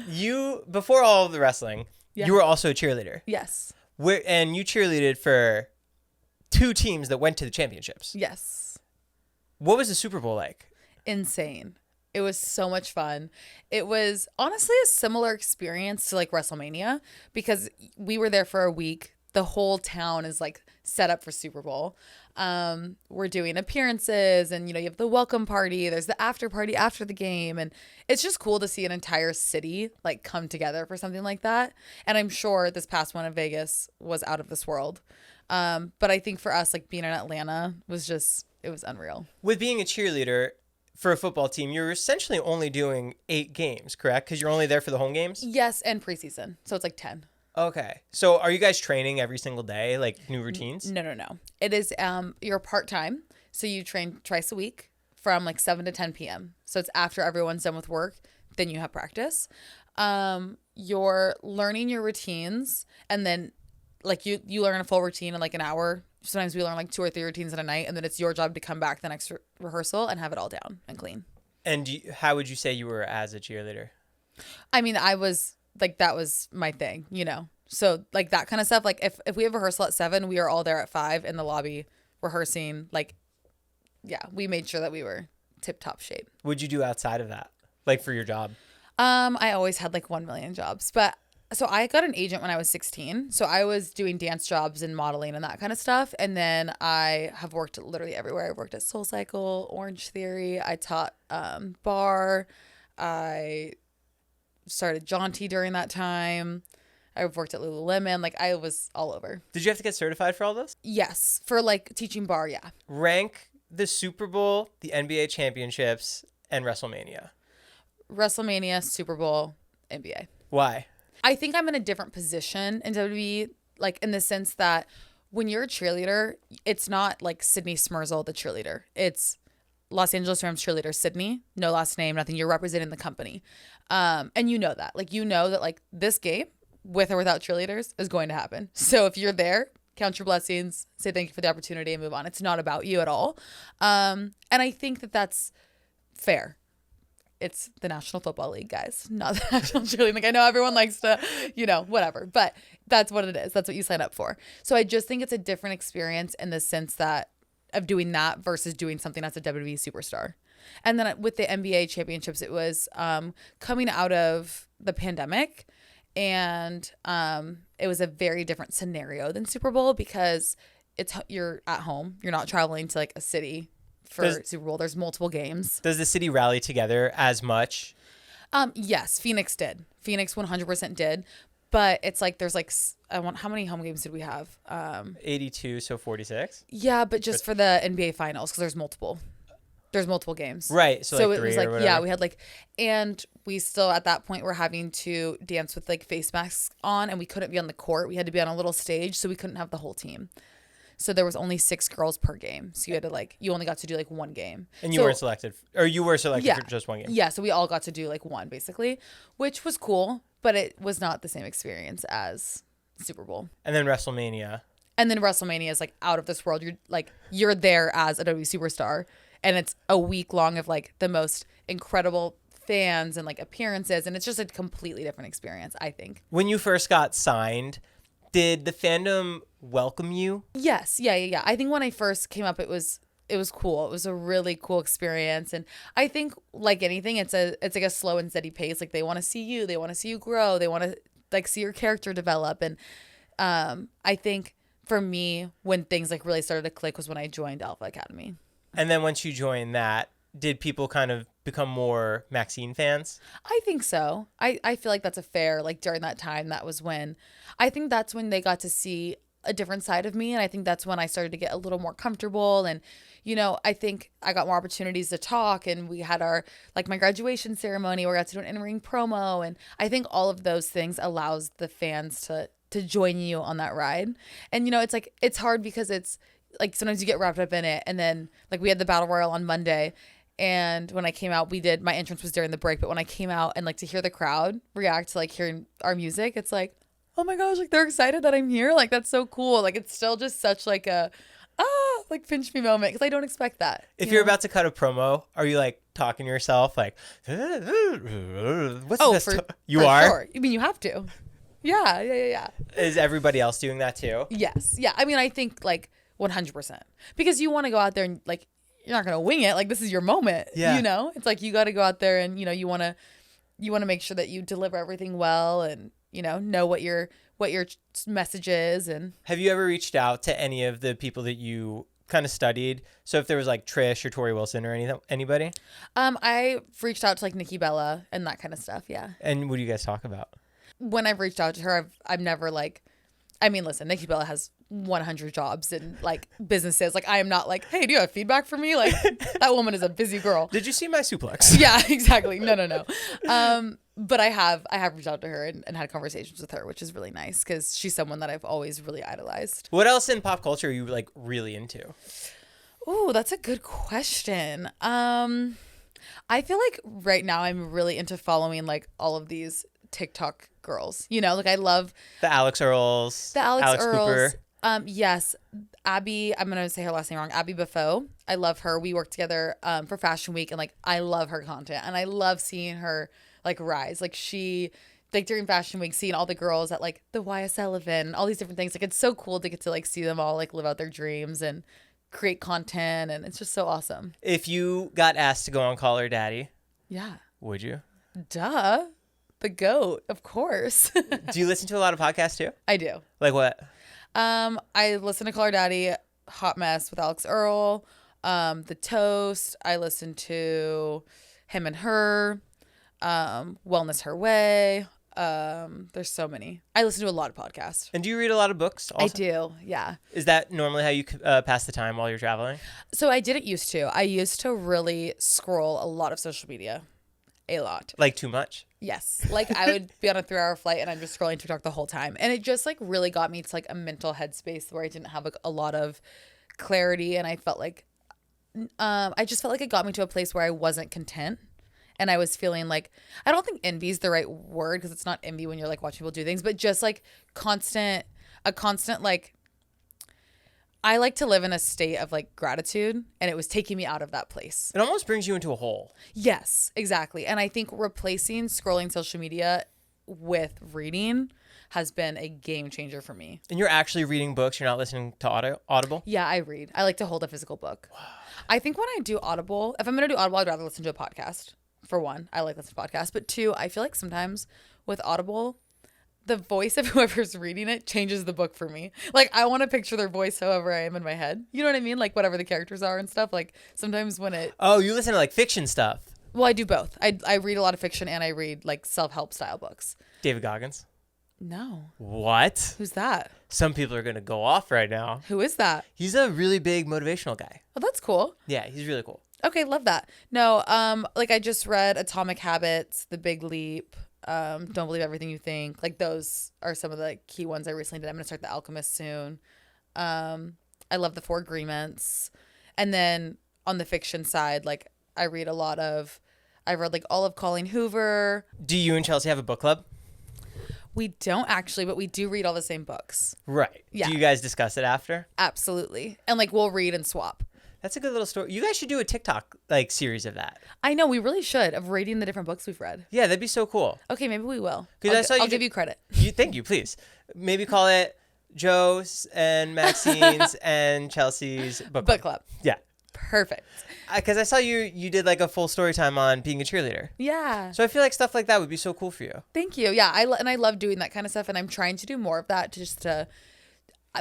You, before all of the wrestling, you were also a cheerleader. Yes. And you cheerleaded for 2 teams that went to the championships. Yes. What was the Super Bowl like? Insane. It was so much fun. It was honestly a similar experience to like WrestleMania because we were there for a week. The whole town is like set up for Super Bowl. We're doing appearances and, you know, you have the welcome party. There's the after party after the game. And it's just cool to see an entire city like come together for something like that. And I'm sure this past one in Vegas was out of this world. But I think for us, like being in Atlanta it was unreal. With being a cheerleader for a football team, you're essentially only doing 8 games, correct? Because you're only there for the home games? Yes, and preseason. So it's like 10. Okay. So are you guys training every single day, like new routines? No. It is you're part-time. So you train twice a week from like 7 to 10 p.m. So it's after everyone's done with work, then you have practice. You're learning your routines and then like you learn a full routine in like an hour. Sometimes we learn like 2 or 3 routines in a night and then it's your job to come back the next rehearsal and have it all down and clean. And how would you say you were as a cheerleader? I mean, I was like, that was my thing, you know? So like that kind of stuff. Like if we have rehearsal at 7, we are all there at 5 in the lobby rehearsing. Like, yeah, we made sure that we were tip top shape. What'd you do outside of that? Like for your job? I always had like 1 million jobs, but so I got an agent when I was 16. So I was doing dance jobs and modeling and that kind of stuff. And then I have worked literally everywhere. I worked at Soul Cycle, Orange Theory. I taught bar. I started Jaunty during that time. I've worked at Lululemon. Like I was all over. Did you have to get certified for all this? Yes. For like teaching bar. Yeah. Rank the Super Bowl, the NBA championships, and WrestleMania. WrestleMania, Super Bowl, NBA. Why? I think I'm in a different position in WWE, like in the sense that when you're a cheerleader, it's not like Sydney Smerzel, the cheerleader. It's Los Angeles Rams cheerleader, Sydney, no last name, nothing. You're representing the company. And you know that. Like, you know that like this game, with or without cheerleaders, is going to happen. So if you're there, count your blessings, say thank you for the opportunity and move on. It's not about you at all. And I think that that's fair. It's the National Football League, guys, not the National Cheerleading. Like I know everyone likes to, you know, whatever, but that's what it is. That's what you sign up for. So I just think it's a different experience in the sense that of doing that versus doing something as a WWE superstar. And then with the NBA championships, it was coming out of the pandemic, and it was a very different scenario than Super Bowl because you're at home, you're not traveling to like a city. For Super Bowl, there's multiple games. Does the city rally together as much? Yes, Phoenix did. Phoenix 100% did. But it's like there's like how many home games did we have? 82, so 46. Yeah, but just for the NBA finals because there's multiple. There's multiple games. Right. So like it three was or like, whatever. yeah, we had like, and we still at that point were having to dance with like face masks on, and we couldn't be on the court. We had to be on a little stage, so we couldn't have the whole team. So there was only 6 girls per game. So you had to like, you only got to do like one game. And you weren't selected, or you were selected for just one game. Yeah. So we all got to do like one basically, which was cool, but it was not the same experience as Super Bowl. And then WrestleMania. And then WrestleMania is like out of this world. You're there as a WWE superstar, and it's a week long of like the most incredible fans and like appearances, and it's just a completely different experience, I think. When you first got signed, did the fandom welcome you? Yes. Yeah. I think when I first came up, it was cool. It was a really cool experience, and I think like anything, it's like a slow and steady pace. Like they want to see you, they want to see you grow, they want to like see your character develop, and I think for me, when things like really started to click was when I joined Alpha Academy. And then once you joined that, did people kind of become more MAXXINE fans? I think so. I feel like that's a fair, like during that time, I think that's when they got to see a different side of me. And I think that's when I started to get a little more comfortable. And, you know, I think I got more opportunities to talk, and we had my graduation ceremony where I got to do an in-ring promo. And I think all of those things allows the fans to join you on that ride. And, you know, it's like, it's hard because it's like, sometimes you get wrapped up in it. And then like we had the Battle Royal on Monday, and when I came out, my entrance was during the break, but when I came out and like to hear the crowd react to like hearing our music, it's like, oh my gosh, like they're excited that I'm here. Like that's so cool. Like it's still just such like a, like pinch me moment, because I don't expect that. If you're about to cut a promo, are you like talking to yourself like, what's this? You are? Sure. I mean, you have to. Yeah. Is everybody else doing that too? Yes. Yeah. I mean, I think like 100%, because you want to go out there and like, you're not going to wing it. Like this is your moment. Yeah. You know, it's like, you got to go out there and, you know, you want to make sure that you deliver everything well, and, you know what your message is. And have you ever reached out to any of the people that you kind of studied? So if there was like Trish or Tori Wilson or anybody? I reached out to like Nikki Bella and that kind of stuff. Yeah. And what do you guys talk about? When I've reached out to her, I've never like, I mean, listen, Nikki Bella has 100 jobs and like businesses. Like I am not like, hey, do you have feedback for me? Like that woman is a busy girl. Did you see my suplex? Yeah, exactly. No. But I have reached out to her and had conversations with her, which is really nice, because she's someone that I've always really idolized. What else in pop culture are you like really into? Oh, that's a good question. I feel like right now I'm really into following like all of these TikTok girls. You know, like I love the Alex Earls. Alex Earls. Cooper. Yes. Abby, I'm going to say her last name wrong. Abby Buffo. I love her. We worked together for Fashion Week, and like I love her content, and I love seeing her like rise. Like during Fashion Week, seeing all the girls at like the YSL event, all these different things. Like it's so cool to get to like see them all like live out their dreams and create content, and it's just so awesome. If you got asked to go on Call Her Daddy, yeah, would you? Duh. The GOAT, of course. Do you listen to a lot of podcasts too? I do. Like what? I listen to Call Her Daddy, Hot Mess with Alex Earl, The Toast. I listen to Him and Her, Wellness Her Way. There's so many. I listen to a lot of podcasts. And do you read a lot of books also? I do, yeah. Is that normally how you pass the time while you're traveling? So I didn't used to. I used to really scroll a lot of social media. A lot. Like too much? Yes. Like I would be on a 3-hour flight and I'm just scrolling TikTok the whole time. And it just like really got me to like a mental headspace where I didn't have a lot of clarity. And I felt like, I just felt like it got me to a place where I wasn't content. And I was feeling like, I don't think envy is the right word, because it's not envy when you're like watching people do things, but just like a constant like, I like to live in a state of like gratitude, and it was taking me out of that place. It almost brings you into a hole. Yes, exactly. And I think replacing scrolling social media with reading has been a game changer for me. And you're actually reading books, you're not listening to Audible? Yeah, I read. I like to hold a physical book. Wow. I think when I do Audible, if I'm going to do Audible, I'd rather listen to a podcast. For one, I like listening to podcasts. But two, I feel like sometimes with Audible, the voice of whoever's reading it changes the book for me. Like I want to picture their voice however I am in my head. You know what I mean? Like whatever the characters are and stuff. Like sometimes when it... Oh, you listen to like fiction stuff. Well, I do both. I read a lot of fiction, and I read like self-help style books. David Goggins? No. What? Who's that? Some people are going to go off right now. Who is that? He's a really big motivational guy. Oh, that's cool. Yeah, he's really cool. Okay, love that. No, like I just read Atomic Habits, The Big Leap, Don't Believe Everything You Think. Like those are some of the key ones I recently did. I'm gonna start The Alchemist soon. I love The Four Agreements. And then on the fiction side, like I've read like all of Colleen Hoover. Do you and Chelsea have a book club? We don't actually, but we do read all the same books. Right. Yeah. Do you guys discuss it after? Absolutely. And like we'll read and swap. That's a good little story. You guys should do a TikTok like series of that. I know, we really should, of rating the different books we've read. Yeah, that'd be so cool. Okay, maybe we will. I'll give you credit. Thank you, please. Maybe call it Joe's and Maxine's and Chelsea's book club. Yeah. Perfect. Because I saw you did like a full story time on being a cheerleader. Yeah. So I feel like stuff like that would be so cool for you. Thank you. Yeah, I love doing that kind of stuff, and I'm trying to do more of that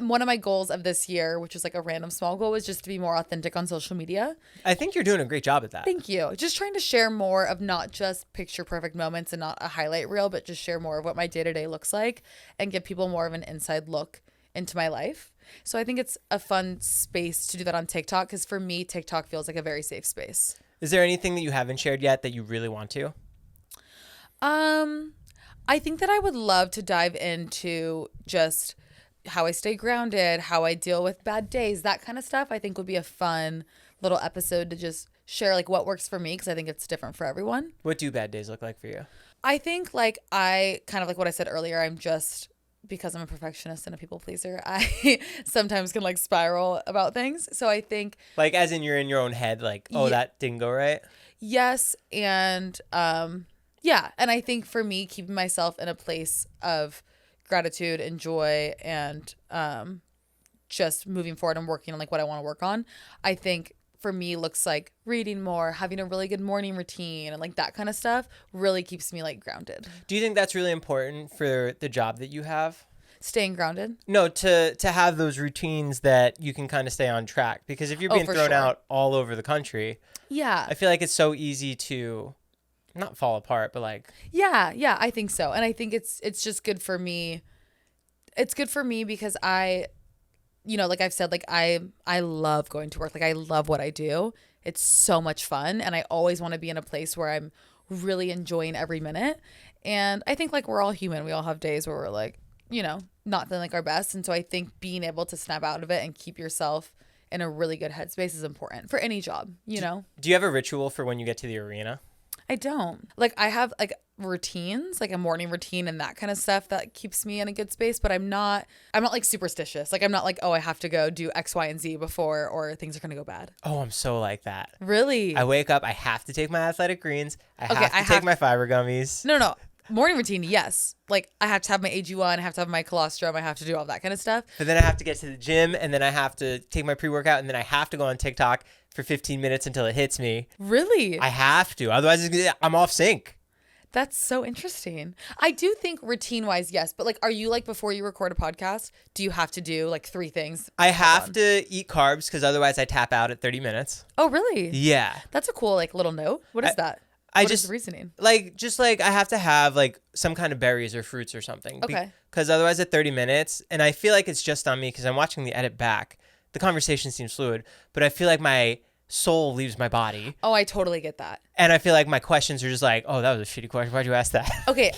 one of my goals of this year, which is like a random small goal, was just to be more authentic on social media. I think you're doing a great job at that. Thank you. Just trying to share more of not just picture perfect moments and not a highlight reel, but just share more of what my day-to-day looks like and give people more of an inside look into my life. So I think it's a fun space to do that on TikTok, because for me, TikTok feels like a very safe space. Is there anything that you haven't shared yet that you really want to? I think that I would love to dive into just how I stay grounded, how I deal with bad days, that kind of stuff. I think would be a fun little episode to just share like what works for me, because I think it's different for everyone. What do bad days look like for you? I think like I kind of like what I said earlier, because I'm a perfectionist and a people pleaser, I sometimes can like spiral about things. So I think like as in you're in your own head, like, oh, that didn't go right. Yes. And yeah. And I think for me, keeping myself in a place of gratitude and joy and just moving forward and working on like what I want to work on, I think for me looks like reading more, having a really good morning routine, and like that kind of stuff really keeps me like grounded. Do you think that's really important for the job that you have? Staying grounded? No, to have those routines that you can kind of stay on track, because if you're being thrown out all over the country, yeah, I feel like it's so easy to not fall apart, but like yeah, I think so. And I think it's just good for me. It's good for me because like I've said, like I love going to work. Like I love what I do. It's so much fun, and I always want to be in a place where I'm really enjoying every minute. And I think like we're all human. We all have days where we're like, not feeling like our best. And so I think being able to snap out of it and keep yourself in a really good headspace is important for any job, Do you have a ritual for when you get to the arena? I don't. Like I have like routines, like a morning routine and that kind of stuff that keeps me in a good space, but I'm not like superstitious. Like I'm not like, oh, I have to go do X, Y, and Z before or things are going to go bad. Oh, I'm so like that. Really? I wake up, I have to take my athletic greens. I have to take my fiber gummies. No. Morning routine, yes. Like I have to have my AG1, I have to have my colostrum, I have to do all that kind of stuff. But then I have to get to the gym, and then I have to take my pre-workout, and then I have to go on TikTok for 15 minutes until it hits me. Really? I have to. Otherwise, I'm off sync. That's so interesting. I do think routine-wise, yes. But like, are you like before you record a podcast, do you have to do like 3 things? I have to eat carbs because otherwise I tap out at 30 minutes. Oh, really? Yeah. That's a cool like little note. What is that? What is the reasoning? Just I have to have like some kind of berries or fruits or something. Okay. Because otherwise at 30 minutes, and I feel like it's just on me because I'm watching the edit back. The conversation seems fluid, but I feel like my soul leaves my body. Oh, I totally get that. And I feel like my questions are just like, oh, that was a shitty question. Why'd you ask that? Okay.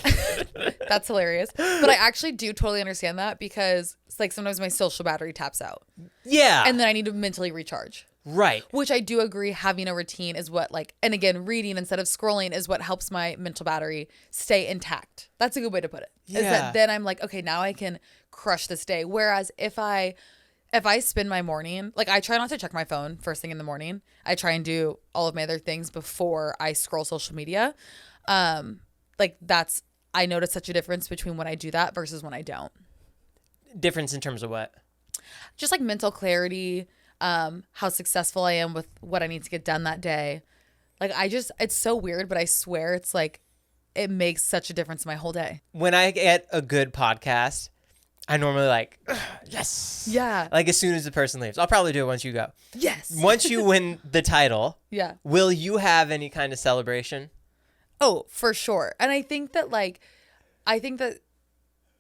That's hilarious. But I actually do totally understand that because it's like sometimes my social battery taps out. Yeah. And then I need to mentally recharge. Right. Which I do agree having a routine is what like, and again, reading instead of scrolling is what helps my mental battery stay intact. That's a good way to put it. Yeah. Is that then I'm like, okay, now I can crush this day. Whereas if I spend my morning, like I try not to check my phone first thing in the morning. I try and do all of my other things before I scroll social media. I notice such a difference between when I do that versus when I don't. Difference in terms of what? Just like mental clarity, how successful I am with what I need to get done that day. Like it's so weird, but I swear it's like, it makes such a difference in my whole day. When I get a good podcast, I normally like, yes. Yeah. Like as soon as the person leaves. I'll probably do it once you go. Yes. Once you win the title. Yeah. Will you have any kind of celebration? Oh, for sure. And I think that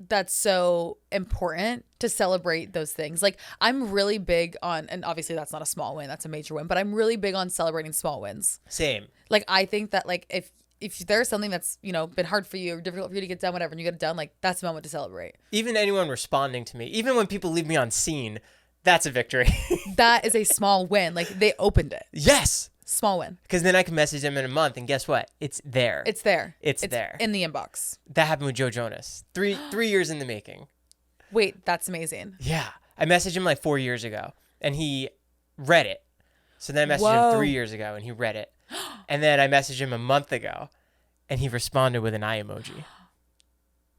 that's so important to celebrate those things. Like I'm really big on, and obviously that's not a small win, that's a major win, but I'm really big on celebrating small wins. Same. Like I think that like if there's something that's, you know, been hard for you or difficult for you to get done, whatever, and you get it done, like that's a moment to celebrate. Even anyone responding to me, even when people leave me on scene, that's a victory. That is a small win. Like they opened it. Yes. Small win. Because then I can message them in a month, and guess what? It's there. It's there. It's there. In the inbox. That happened with Joe Jonas. Three years in the making. Wait, that's amazing. Yeah. I messaged him like 4 years ago, and he read it. So then I messaged Whoa. him 3 years ago, and he read it. And then I messaged him a month ago, and he responded with an eye emoji.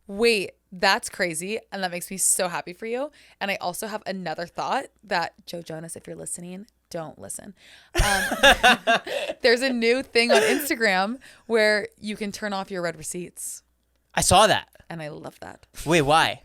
Wait, that's crazy. And that makes me so happy for you. And I also have another thought that, Joe Jonas, if you're listening, don't listen. There's a new thing on Instagram where you can turn off your read receipts. I saw that. And I love that. Wait, why?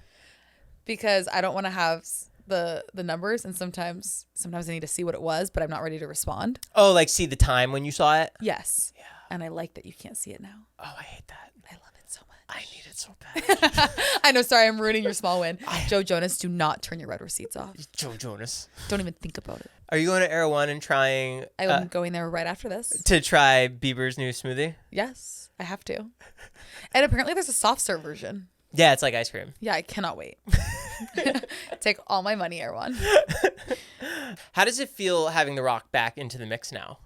Because I don't want to have the numbers, and sometimes I need to see what it was, but I'm not ready to respond. Oh, like see the time when you saw it? Yes. Yeah. And I like that you can't see it now. Oh, I hate that. I love it so much. I need it so bad. I know, sorry, I'm ruining your small win. Joe Jonas, do not turn your read receipts off. Joe Jonas. Don't even think about it. Are you going to Era One and trying I'm going there right after this. to try Bieber's new smoothie? Yes, I have to. And apparently there's a soft serve version. Yeah, it's like ice cream. Yeah, I cannot wait. Take all my money, Erwan. How does it feel having The Rock back into the mix now?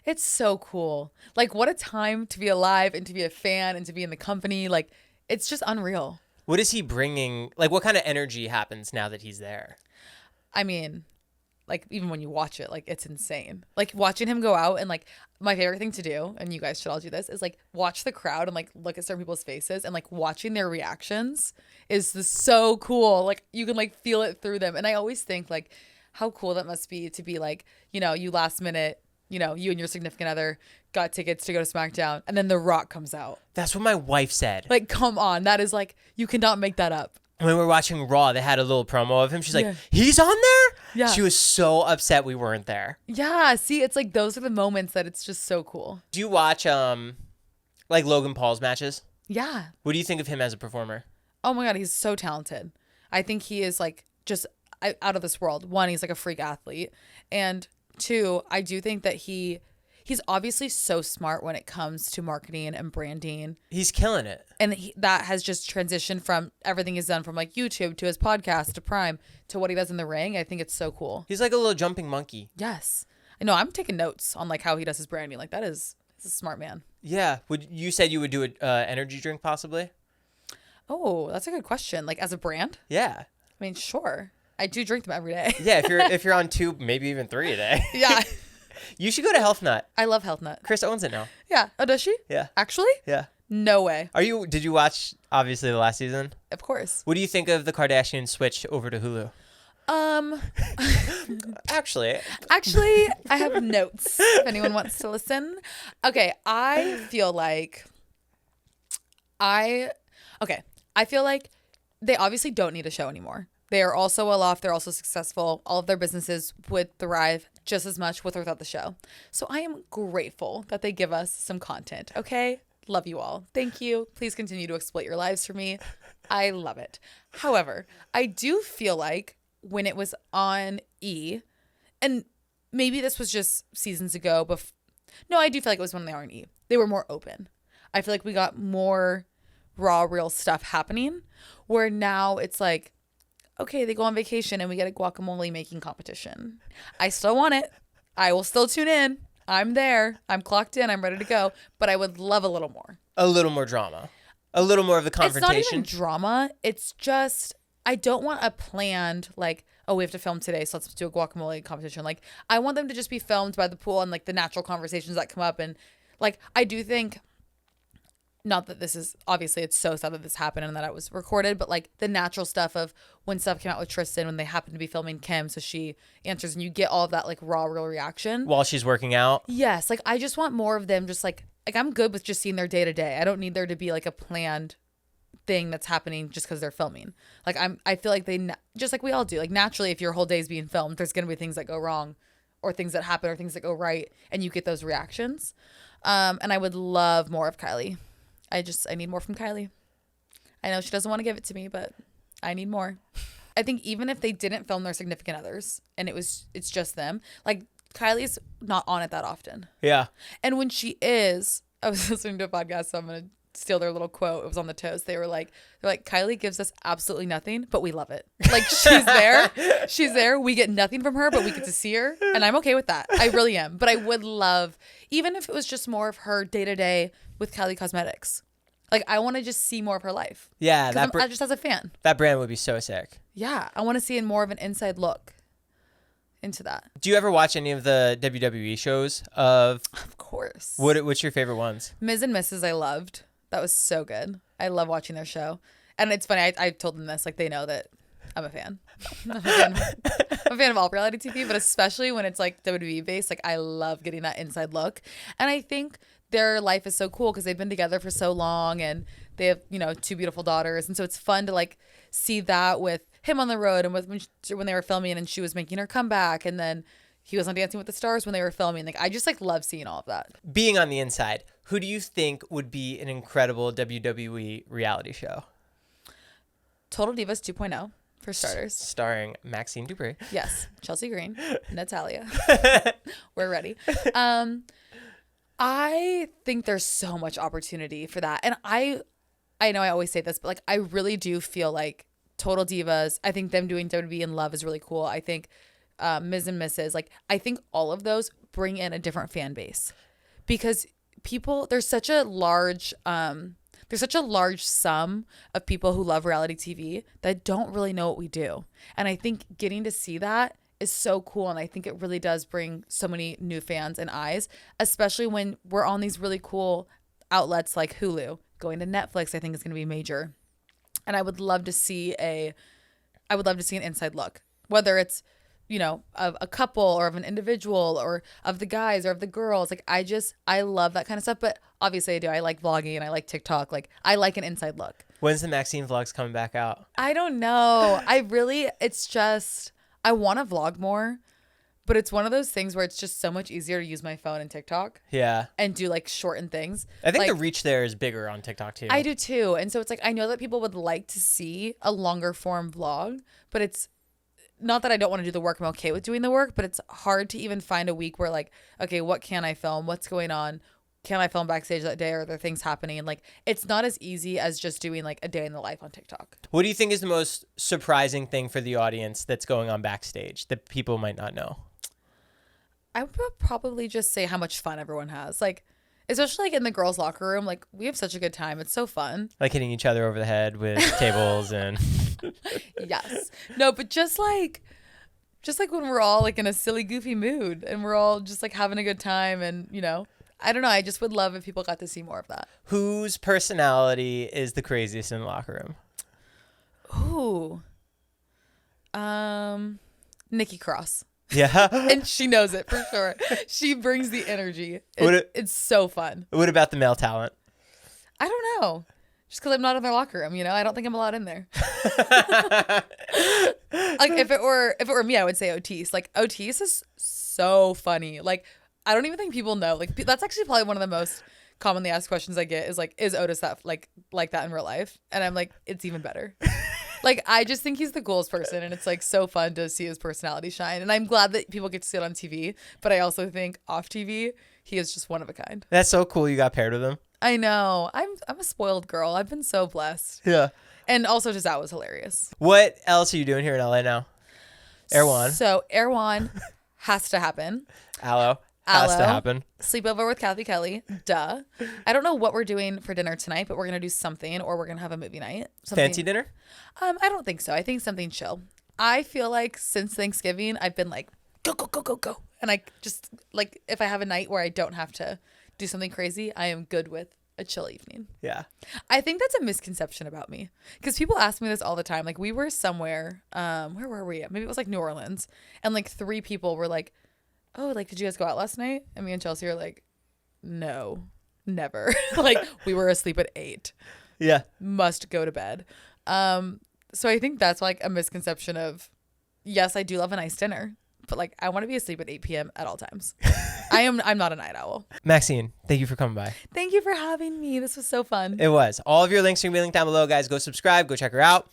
It's so cool. Like, what a time to be alive and to be a fan and to be in the company. Like, it's just unreal. What is he bringing? Like, what kind of energy happens now that he's there? I mean, like, even when you watch it, like, it's insane. Like, watching him go out and, like, my favorite thing to do, and you guys should all do this, is, like, watch the crowd and, like, look at certain people's faces and, like, watching their reactions is so cool. Like, you can, like, feel it through them. And I always think, like, how cool that must be to be, like, you know, you last minute, you know, you and your significant other got tickets to go to SmackDown, and then The Rock comes out. That's what my wife said. Like, come on. That is, like, you cannot make that up. When we were watching Raw, they had a little promo of him. She's like, Yeah. he's on there? Yeah. She was so upset we weren't there. Yeah, see, it's like those are the moments that it's just so cool. Do you watch like Logan Paul's matches? Yeah. What do you think of him as a performer? Oh my God, he's so talented. I think he is like just out of this world. One, he's like a freak athlete. And two, I do think that he's obviously so smart when it comes to marketing and branding. He's killing it. And that has just transitioned from everything he's done from like YouTube to his podcast to Prime to what he does in the ring. I think it's so cool. He's like a little jumping monkey. Yes. I know. I'm taking notes on like how he does his branding. Like he's a smart man. Yeah. You said you would do an energy drink possibly? Oh, that's a good question. Like as a brand? Yeah. I mean, sure. I do drink them every day. Yeah. If you're on 2, maybe even 3 a day. Yeah. You should go to Health Nut. I love Health Nut. Chris owns it now. Yeah. Oh, does she? Yeah. Actually? Yeah. No way. Did you watch obviously the last season? Of course. What do you think of the Kardashian switch over to Hulu? Actually, I have notes if anyone wants to listen. Okay, I feel like they obviously don't need a show anymore. They are also well off. They're also successful. All of their businesses would thrive just as much with or without the show. So I am grateful that they give us some content. Okay? Love you all. Thank you. Please continue to exploit your lives for me. I love it. However, I do feel like when it was on E, and maybe this was just seasons ago, no, I do feel like it was when they were on E. They were more open. I feel like we got more raw, real stuff happening, where now it's like, okay, they go on vacation and we get a guacamole making competition. I still want it. I will still tune in. I'm there. I'm clocked in. I'm ready to go. But I would love a little more. a little more drama, a little more of the confrontation. It's not even drama. It's just, I don't want a planned, like, oh, we have to film today, so let's do a guacamole competition. Like, I want them to just be filmed by the pool and, like, the natural conversations that come up. And, like, I do think, not that this is, obviously it's so sad that this happened and that it was recorded, but like the natural stuff of when stuff came out with Tristan, when they happened to be filming Kim, so she answers and you get all of that like raw, real reaction. While she's working out. Yes. Like I just want more of them just like I'm good with just seeing their day to day. I don't need there to be like a planned thing that's happening just because they're filming. Like I feel like they, just like we all do, like naturally if your whole day is being filmed, there's going to be things that go wrong or things that happen or things that go right and you get those reactions. And I would love more of Kylie. I need more from Kylie. I know she doesn't want to give it to me, but I need more. I think even if they didn't film their significant others and it's just them, like Kylie's not on it that often. Yeah. And when she is, I was listening to a podcast, so I'm going to steal their little quote. It was on the toast. They're like, Kylie gives us absolutely nothing, but we love it. Like she's there. She's there. We get nothing from her, but we get to see her. And I'm okay with that. I really am. But I would love, even if it was just more of her day to day with Kylie Cosmetics. Like I want to just see more of her life. Yeah. Just as a fan. That brand would be so sick. Yeah. I want to see more of an inside look into that. Do you ever watch any of the WWE shows? Of course. What's your favorite ones? Ms. and Mrs. I loved. That was so good. I love watching their show. And it's funny, I told them this, like they know that I'm a fan. I'm a fan of all reality TV, but especially when it's like WWE based, like I love getting that inside look. And I think their life is so cool because they've been together for so long and they have, 2 beautiful daughters. And so it's fun to like see that with him on the road and with when they were filming and she was making her comeback and then he was on Dancing with the Stars when they were filming. Like I just like love seeing all of that. Being on the inside, who do you think would be an incredible WWE reality show? Total Divas 2.0 for starters. Starring MAXXINE Dupri. Yes. Chelsea Green, Natalia. We're ready. I think there's so much opportunity for that. And I know I always say this, but like I really do feel like Total Divas, I think them doing WWE in Love is really cool. I think Ms. and Mrs. Like I think all of those bring in a different fan base because there's such a large sum of people who love reality TV that don't really know what we do. And I think getting to see that is so cool. And I think it really does bring so many new fans and eyes, especially when we're on these really cool outlets like Hulu. Going to Netflix, I think is going to be major. And I would love to see an inside look, whether it's, of a couple or of an individual or of the guys or of the girls. Like I love that kind of stuff. But obviously I do. I like vlogging and I like TikTok. Like I like an inside look. When's the MAXXINE vlogs coming back out? I don't know. I want to vlog more, but it's one of those things where it's just so much easier to use my phone and TikTok. Yeah. And do like shortened things. I think like, the reach there is bigger on TikTok too. I do too. And so it's like, I know that people would like to see a longer form vlog, but it's not that I don't want to do the work. I'm okay with doing the work, but it's hard to even find a week where like, okay, what can I film? What's going on? Can I film backstage that day? Are there things happening? And like, it's not as easy as just doing like a day in the life on TikTok. What do you think is the most surprising thing for the audience that's going on backstage that people might not know? I would probably just say how much fun everyone has. Like, especially like in the girls' locker room, like we have such a good time. It's so fun. Like hitting each other over the head with tables and. Yes. No, but just like when we're all like in a silly, goofy mood and we're all just like having a good time and, I don't know. I just would love if people got to see more of that. Whose personality is the craziest in the locker room? Ooh. Nikki Cross. Yeah. And she knows it for sure. She brings the energy. It's so fun. What about the male talent? I don't know. Just because I'm not in their locker room, I don't think I'm allowed in there. Like if it were me, I would say Otis. Like Otis is so funny. Like I don't even think people know. Like that's actually probably one of the most commonly asked questions I get is like, is Otis that like that in real life? And I'm like, it's even better. Like I just think he's the coolest person, and it's like so fun to see his personality shine. And I'm glad that people get to see it on TV, but I also think off TV, he is just one of a kind. That's so cool. You got paired with him. I know. I'm a spoiled girl. I've been so blessed. Yeah. And also just that was hilarious. What else are you doing here in LA now? Erwan. So Erwan has to happen. Aloe. Has to happen. Sleepover with Kathy Kelly. Duh. I don't know what we're doing for dinner tonight, but we're going to do something, or we're going to have a movie night. Fancy dinner? I don't think so. I think something chill. I feel like since Thanksgiving, I've been like, go, go, go, go, go. And I just, like, if I have a night where I don't have to do something crazy, I am good with a chill evening. Yeah. I think that's a misconception about me, because people ask me this all the time. Like, we were somewhere, where were we at? Maybe it was like New Orleans. And like 3 people were like, oh, like, did you guys go out last night? And me and Chelsea are like, no, never. Like, we were asleep at 8. Yeah. Must go to bed. So I think that's like a misconception of, yes, I do love a nice dinner, but like I want to be asleep at 8 p.m. at all times. I'm not a night owl. Maxine, thank you for coming by. Thank you for having me. This was so fun. It was. All of your links are going to be linked down below, guys. Go subscribe. Go check her out.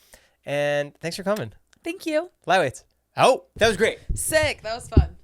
And thanks for coming. Thank you. Lightweights. Oh, that was great. Sick. That was fun.